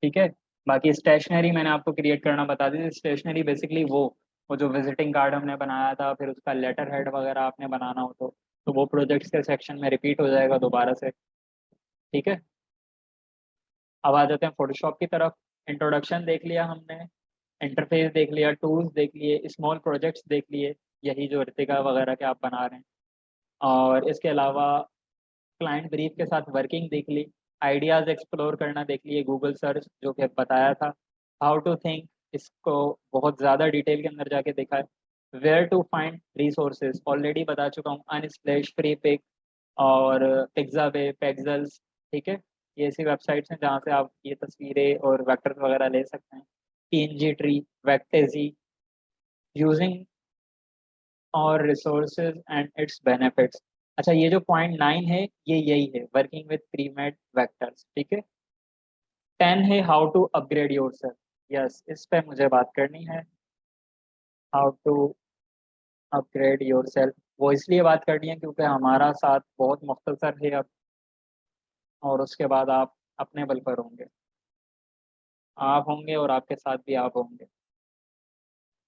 ठीक है। बाकी स्टेशनरी मैंने आपको क्रिएट करना बता दी। स्टेशनरी बेसिकली वो जो विजिटिंग कार्ड हमने बनाया था, फिर उसका लेटर हेड वगैरह आपने बनाना हो तो वो प्रोजेक्ट्स के सेक्शन में रिपीट हो जाएगा दोबारा से, ठीक है। अब आ जाते हैं फोटोशॉप की तरफ। इंट्रोडक्शन देख लिया हमने, इंटरफेस देख लिया, टूल्स देख लिए, स्मॉल प्रोजेक्ट्स देख लिए, यही जो ऋतिका वगैरह के आप बना रहे हैं। और इसके अलावा क्लाइंट ब्रीफ के साथ वर्किंग देख ली, आइडियाज़ एक्सप्लोर करना देख लिए, गूगल सर्च जो कि बताया था, हाउ टू थिंक इसको बहुत ज़्यादा डिटेल के अंदर जाके देखा है, where to find resources already बता चुका हूँ, अनस्प्लैश, फ्री पिक और पिक्साबे, पेक्सल्स, ठीक है। ये ऐसी वेबसाइट्स हैं जहाँ से आप ये तस्वीरें और वेक्टर्स वगैरह ले सकते हैं। पीएनजी ट्री, वेक्टेजी, यूजिंग और रिसोर्सेज एंड इट्स बेनिफिट्स। अच्छा, ये जो पॉइंट 9 है ये यही है, वर्किंग विद प्रीमेड वेक्टर्स, ठीक है। 10 है how to upgrade yourself. Yes, इस पे मुझे बात करनी है, हाउ टू अपग्रेड योरसेल्फ। वो इसलिए बात करनी है क्योंकि हमारा साथ बहुत मुख्तसर है अब, और उसके बाद आप अपने बल पर होंगे, आप होंगे और आपके साथ भी आप होंगे।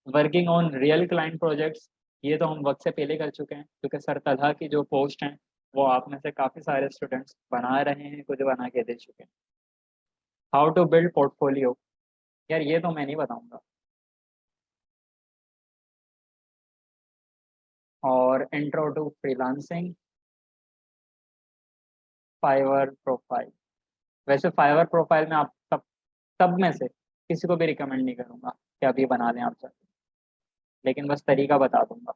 Working on real client projects, ये तो हम वक्त से पहले कर चुके हैं क्योंकि सर तलहा की जो पोस्ट हैं वो आप में से काफ़ी सारे स्टूडेंट्स बना रहे हैं, कुछ बना के दे चुके हैं। हाउ टू बिल्ड पोर्टफोलियो, यार ये तो मैं नहीं बताऊंगा। और intro to freelancing, Fiverr profile. वैसे फाइवर प्रोफाइल में आप सब में से किसी को भी रिकमेंड नहीं करूंगा कि आप ये बना लें आप सब, लेकिन बस तरीका बता दूंगा।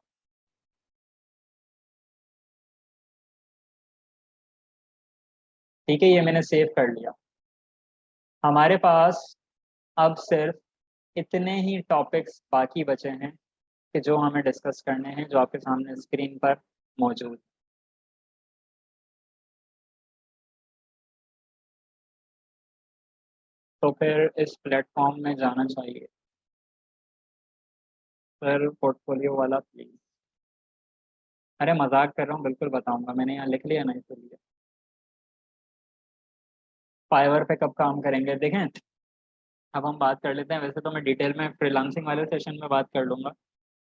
ठीक है, ये मैंने सेव कर लिया। हमारे पास अब सिर्फ इतने ही टॉपिक्स बाकी बचे हैं कि जो हमें डिस्कस करने हैं, जो आपके सामने स्क्रीन पर मौजूद। तो फिर इस प्लेटफॉर्म में जाना चाहिए। सर पोर्टफोलियो वाला प्लीज। अरे मजाक कर रहा हूँ, बिल्कुल बताऊंगा, मैंने यहाँ लिख लिया ना इसलिए। फाइवर पे कब काम करेंगे देखें। अब हम बात कर लेते हैं, वैसे तो मैं डिटेल में फ्रीलांसिंग वाले सेशन में बात कर लूंगा,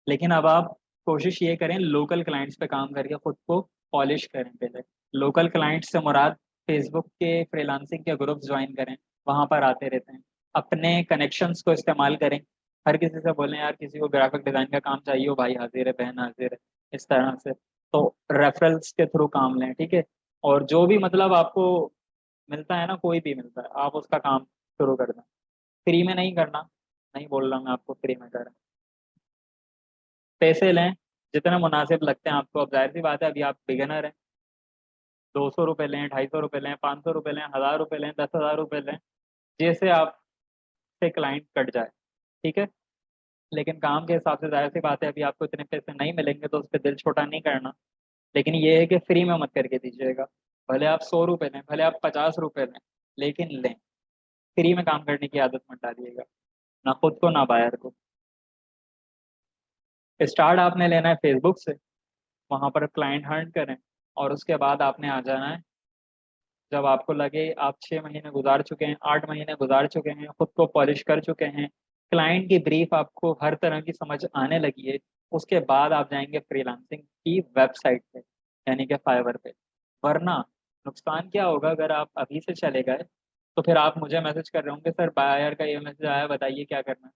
लेकिन अब आप कोशिश ये करें लोकल क्लाइंट्स पे काम करके खुद को पॉलिश करें पहले। लोकल क्लाइंट्स से मुराद फेसबुक के फ्रीलांसिंग के ग्रुप्स ज्वाइन करें, वहां पर आते रहते हैं। अपने कनेक्शंस को इस्तेमाल करें, हर किसी से बोलें यार किसी को ग्राफिक डिजाइन का काम चाहिए हो, भाई हाजिर है, बहन हाजिर है, इस तरह से। तो रेफरल्स के थ्रू काम लें, ठीक है। और जो भी मतलब आपको मिलता है ना, कोई भी मिलता है, आप उसका काम शुरू कर दें। फ्री में नहीं करना, नहीं बोल रहा मैं आपको फ्री में करें। पैसे लें जितने मुनासिब लगते हैं आपको। अब जाहिर सी बात है अभी आप बिगिनर हैं, 200 रुपये लें, 250 रुपये लें, 500 रुपये लें, 1000 रुपये लें, 10,000 रुपये लें, जैसे आपसे क्लाइंट कट जाए, ठीक है। लेकिन काम के हिसाब से जाहिर सी बात है अभी आपको इतने पैसे नहीं मिलेंगे तो उस पर दिल छोटा नहीं करना, लेकिन ये है कि फ्री में मत करके दीजिएगा। भले आप 100 रुपये लें, भले आप 50 रुपये लें, लेकिन लें। फ्री में काम करने की आदत मत डालिएगा, ना खुद को ना बायर को। स्टार्ट आपने लेना है फेसबुक से, वहां पर क्लाइंट हंट करें, और उसके बाद आपने आ जाना है, जब आपको लगे आप 6 महीने गुजार चुके हैं, 8 महीने गुजार चुके हैं, खुद को पॉलिश कर चुके हैं, क्लाइंट की ब्रीफ आपको हर तरह की समझ आने लगी है, उसके बाद आप जाएंगे फ्रीलांसिंग की वेबसाइट पे, यानी कि फाइवर पे। वरना नुकसान क्या होगा, अगर आप अभी से चले गए तो फिर आप मुझे मैसेज कर रहे होंगे, सर बायर का ये मैसेज आया, बताइए क्या करना है।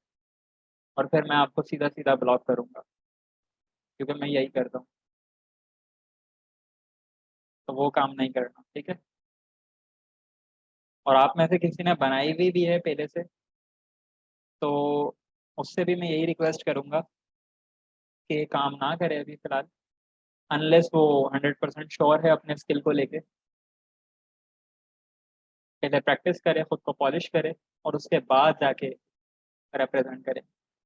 और फिर मैं आपको सीधा सीधा ब्लॉक करूंगा, क्योंकि मैं यही करता हूँ। तो वो काम नहीं करना, ठीक है। और आप में से किसी ने बनाई हुई भी है पहले से, तो उससे भी मैं यही रिक्वेस्ट करूंगा कि काम ना करे अभी फिलहाल, अनलेस वो 100% श्योर है अपने स्किल को लेके। पहले प्रैक्टिस करे, खुद को पॉलिश करे, और उसके बाद जाके रिप्रेजेंट करे।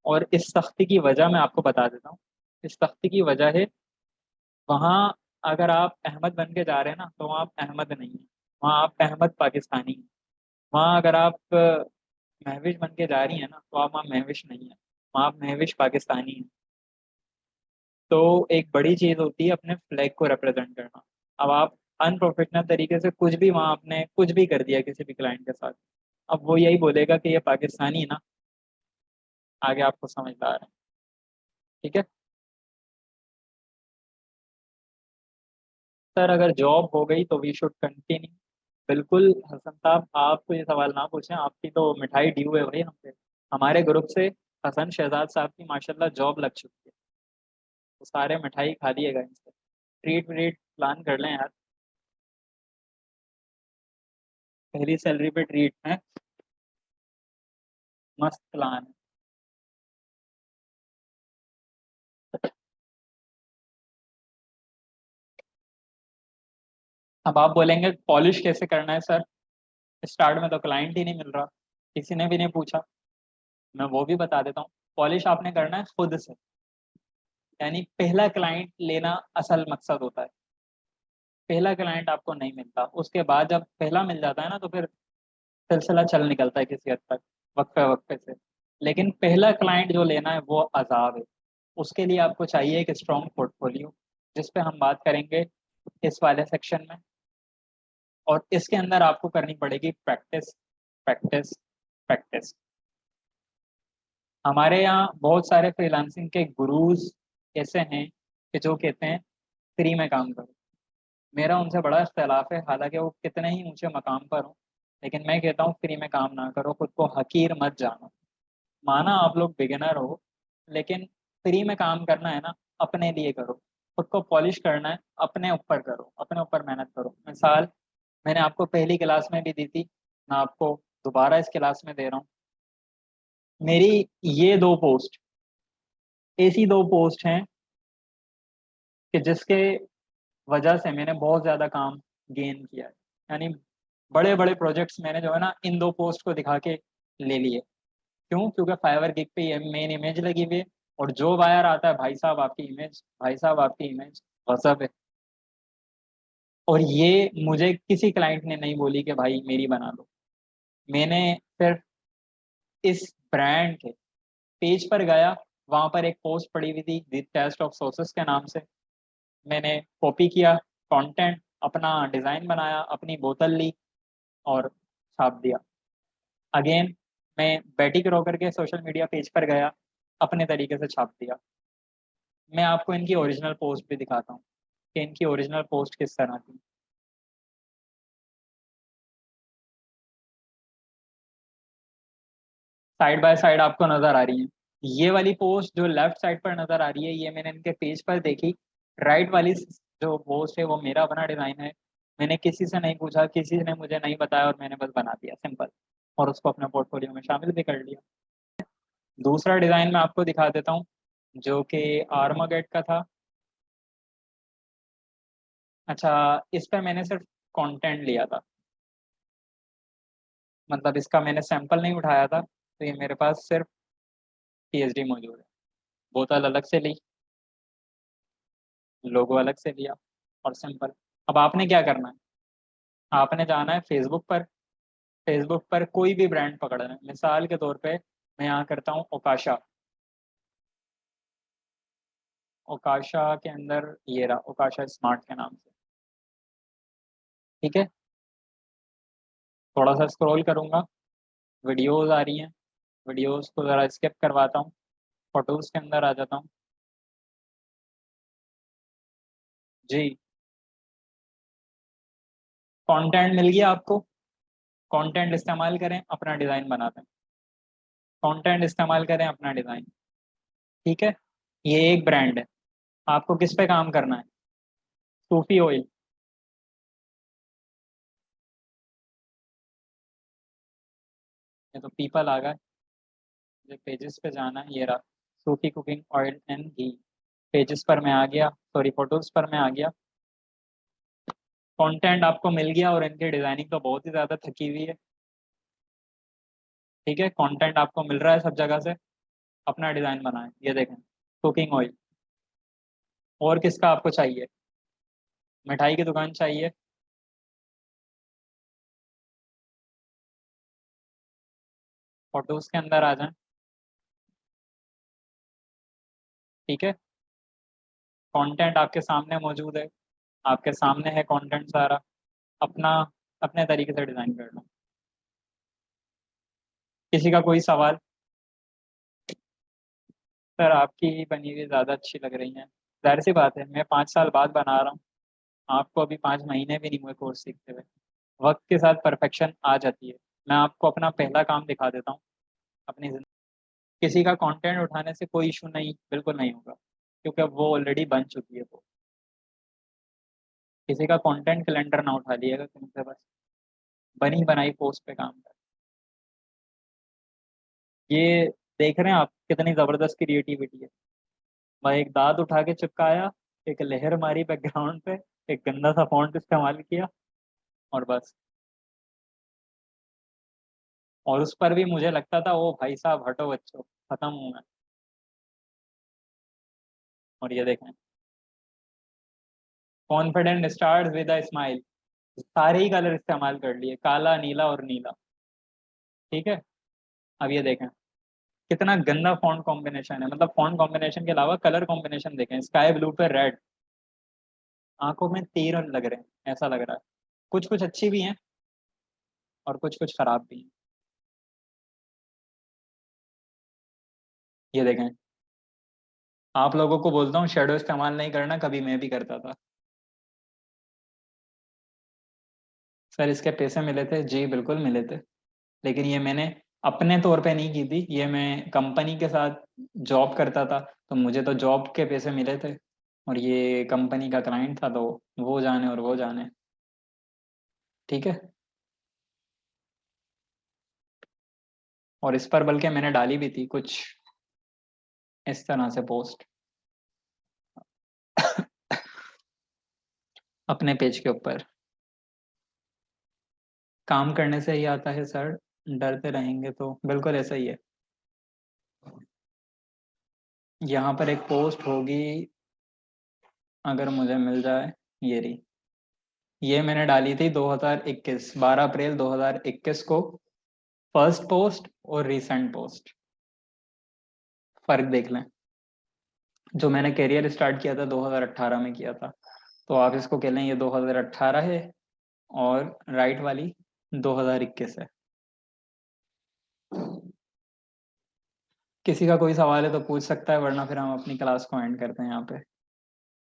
और इस सख्ती की वजह मैं आपको बता देता हूँ। इस सख्ती की वजह है, वहाँ अगर आप अहमद बन के जा रहे हैं ना, तो वहाँ आप अहमद नहीं है, वहाँ आप अहमद पाकिस्तानी हैं। वहाँ अगर आप महविश बन के जा रही हैं ना, तो आप वहाँ महविश नहीं है, वहाँ आप महविश पाकिस्तानी हैं। तो एक बड़ी चीज होती है अपने फ्लैग को रिप्रेजेंट करना। अब आप अनप्रोफेशनल तरीके से कुछ भी वहां आपने कुछ भी कर दिया किसी भी क्लाइंट के साथ, अब वो यही बोलेगा कि ये पाकिस्तानी है ना, आगे आपको समझदार है, ठीक है। सर अगर जॉब हो गई तो वी शुड कंटिन्यू। बिल्कुल हसन साहब, आपको ये सवाल ना पूछें, आपकी तो मिठाई ड्यू है भाई हम पे। हमारे ग्रुप से हसन शहजाद साहब की माशाल्लाह जॉब लग चुकी है, तो सारे मिठाई खा लिएगा इनसे। ट्रीट व्रीट प्लान कर लें यार, पहली सैलरी पे ट्रीट है, मस्त प्लान है। अब आप बोलेंगे पॉलिश कैसे करना है सर, स्टार्ट में तो क्लाइंट ही नहीं मिल रहा, किसी ने भी नहीं पूछा। मैं वो भी बता देता हूँ। पॉलिश आपने करना है खुद से, यानी पहला क्लाइंट लेना असल मकसद होता है। पहला क्लाइंट आपको नहीं मिलता, उसके बाद जब पहला मिल जाता है ना, तो फिर सिलसिला चल निकलता है किसी हद तक, वक्फे वक्फे से। लेकिन पहला क्लाइंट जो लेना है वो अजाब है। उसके लिए आपको चाहिए एक स्ट्रॉन्ग पोर्टफोलियो, जिस पे हम बात करेंगे इस वाले सेक्शन में। और इसके अंदर आपको करनी पड़ेगी प्रैक्टिस, प्रैक्टिस, प्रैक्टिस। हमारे यहाँ बहुत सारे फ्रीलांसिंग के गुरुज ऐसे हैं कि जो कहते हैं फ्री में काम करो। मेरा उनसे बड़ा इख्तलाफ है, हालांकि वो कितने ही ऊंचे मकाम पर हो, लेकिन मैं कहता हूँ फ्री में काम ना करो, खुद को हकीर मत जानो। माना आप लोग बिगिनर हो, लेकिन फ्री में काम करना है ना, अपने लिए करो। खुद को पॉलिश करना है, अपने ऊपर करो, अपने ऊपर मेहनत करो। मिसाल मैंने आपको पहली क्लास में भी दी थी, मैं आपको दोबारा इस क्लास में दे रहा हूँ। मेरी ये दो पोस्ट, ऐसी दो पोस्ट हैं कि जिसके वजह से मैंने बहुत ज्यादा काम गेन किया है। यानी बड़े बड़े प्रोजेक्ट्स मैंने जो है ना इन दो पोस्ट को दिखा के ले लिए। क्यों? क्योंकि फाइवर गिग पे ये मेन इमेज लगी हुई है, और जो वायर आता है, भाई साहब आपकी इमेज, भाई साहब आपकी इमेज गजब है। और ये मुझे किसी क्लाइंट ने नहीं बोली कि भाई मेरी बना लो। मैंने सिर्फ इस ब्रांड के पेज पर गया, वहां पर एक पोस्ट पड़ी हुई थी द टेस्ट ऑफ सोर्सेस के नाम से। मैंने कॉपी किया कंटेंट, अपना डिजाइन बनाया, अपनी बोतल ली और छाप दिया। अगेन मैं बेटी क्रॉकर के सोशल मीडिया पेज पर गया, अपने तरीके से छाप दिया। मैं आपको इनकी ओरिजिनल पोस्ट भी दिखाता हूँ कि इनकी ओरिजिनल पोस्ट किस तरह थी। साइड बाय साइड आपको नजर आ रही है। ये वाली पोस्ट जो लेफ्ट साइड पर नजर आ रही है, ये मैंने इनके पेज पर देखी। राइट वाली जो पोस्ट है वो मेरा बना डिजाइन है। मैंने किसी से नहीं पूछा, किसी ने मुझे नहीं बताया, और मैंने बस बना दिया सिंपल, और उसको अपने पोर्टफोलियो में शामिल भी कर लिया। दूसरा डिजाइन मैं आपको दिखा देता हूँ, जो कि आर्मागेट का था। अच्छा, इस पे मैंने सिर्फ कंटेंट लिया था, मतलब इसका मैंने सैंपल नहीं उठाया था, तो ये मेरे पास सिर्फ पीएचडी मौजूद है। बोतल अलग से ली, लोगो अलग से लिया, और सिंपल। अब आपने क्या करना है, आपने जाना है फेसबुक पर, फेसबुक पर कोई भी ब्रांड पकड़ना है। मिसाल के तौर पे मैं यहाँ करता हूँ ओकाशा, ओकाशा के अंदर ये रहा ओकाशा स्मार्ट के नाम से, ठीक है। थोड़ा सा स्क्रॉल करूंगा, वीडियोस आ रही हैं, वीडियोस को ज़रा स्किप करवाता हूँ, फोटोज के अंदर आ जाता हूँ। जी, कंटेंट मिल गया आपको, कंटेंट इस्तेमाल करें अपना डिज़ाइन बनाते हैं, कंटेंट इस्तेमाल करें अपना डिज़ाइन, ठीक है। ये एक ब्रांड है, आपको किस पे काम करना है? सूफी ऑयल, ये तो पीपल आ गया, मुझे पेजेस पे जाना है, ये रहा Sufi cooking oil and ghee. Pages पर मैं आ गया, सॉरी फोटोज पर मैं आ गया, कंटेंट आपको मिल गया और इनकी डिजाइनिंग तो बहुत ही ज़्यादा थकी हुई है, ठीक है। कंटेंट आपको मिल रहा है सब जगह से, अपना डिज़ाइन बनाएं। ये देखें कुकिंग ऑयल। और किसका आपको चाहिए? मिठाई की दुकान चाहिए, फोटोज के अंदर आ जाएं, ठीक है। कंटेंट आपके सामने मौजूद है, आपके सामने है कंटेंट सारा, अपना अपने तरीके से डिज़ाइन करना। किसी का कोई सवाल? सर आपकी बनी हुई ज़्यादा अच्छी लग रही है, जाहिर सी बात है मैं 5 साल बाद बना रहा हूँ, आपको अभी 5 महीने भी नहीं हुए कोर्स सीखते हुए। वक्त के साथ परफेक्शन आ जाती है। मैं आपको अपना पहला काम दिखा देता हूँ अपनी जिंदगी। किसी का कंटेंट उठाने से कोई इशू नहीं, बिल्कुल नहीं होगा, क्योंकि अब वो ऑलरेडी बन चुकी है। वो किसी का कंटेंट कैलेंडर ना उठा लिएगा कहीं से, बस बनी बनाई पोस्ट पे काम कर। ये देख रहे हैं आप कितनी जबरदस्त क्रिएटिविटी है। भाई एक दांत उठा के चिपकाया, एक लहर मारी बैकग्राउंड पे, एक गंदा सा फॉन्ट इस्तेमाल किया, और बस। और उस पर भी मुझे लगता था ओ भाई साहब हटो बच्चों, खत्म हूं मैं। और ये देखें, confident start with a smile, सारे ही कलर इस्तेमाल कर लिए, काला नीला और नीला, ठीक है। अब ये देखें कितना गंदा फॉन्ट कॉम्बिनेशन है, मतलब फॉन्ट कॉम्बिनेशन के अलावा कलर कॉम्बिनेशन देखें, स्काई ब्लू पे रेड, आंखों में तीर लग रहे हैं ऐसा लग रहा है। कुछ कुछ अच्छी भी हैं और कुछ कुछ खराब भी हैं। ये देखें, आप लोगों को बोलता हूँ शेडो इस्तेमाल नहीं करना, कभी मैं भी करता था। सर इसके पैसे मिले थे? जी बिल्कुल मिले थे, लेकिन ये मैंने अपने तौर पे नहीं की थी, ये मैं कंपनी के साथ जॉब करता था, तो मुझे तो जॉब के पैसे मिले थे, और ये कंपनी का क्लाइंट था, तो वो जाने और वो जाने, ठीक है। और इस पर बल्कि मैंने डाली भी थी कुछ इस तरह से पोस्ट अपने पेज के ऊपर। काम करने से ही आता है सर, डरते रहेंगे तो बिल्कुल ऐसा ही है। यहाँ पर एक पोस्ट होगी, अगर मुझे मिल जाए, ये रही, ये मैंने डाली थी 2021, 12 अप्रैल 2021 को, फर्स्ट पोस्ट और रीसेंट पोस्ट, फर्क देख लें। जो मैंने करियर स्टार्ट किया था 2018 में किया था, तो आप इसको कह लें ये 2018 है, और राइट वाली 2021 है। किसी का कोई सवाल है तो पूछ सकता है, वरना फिर हम अपनी क्लास को एंड करते हैं यहाँ पे।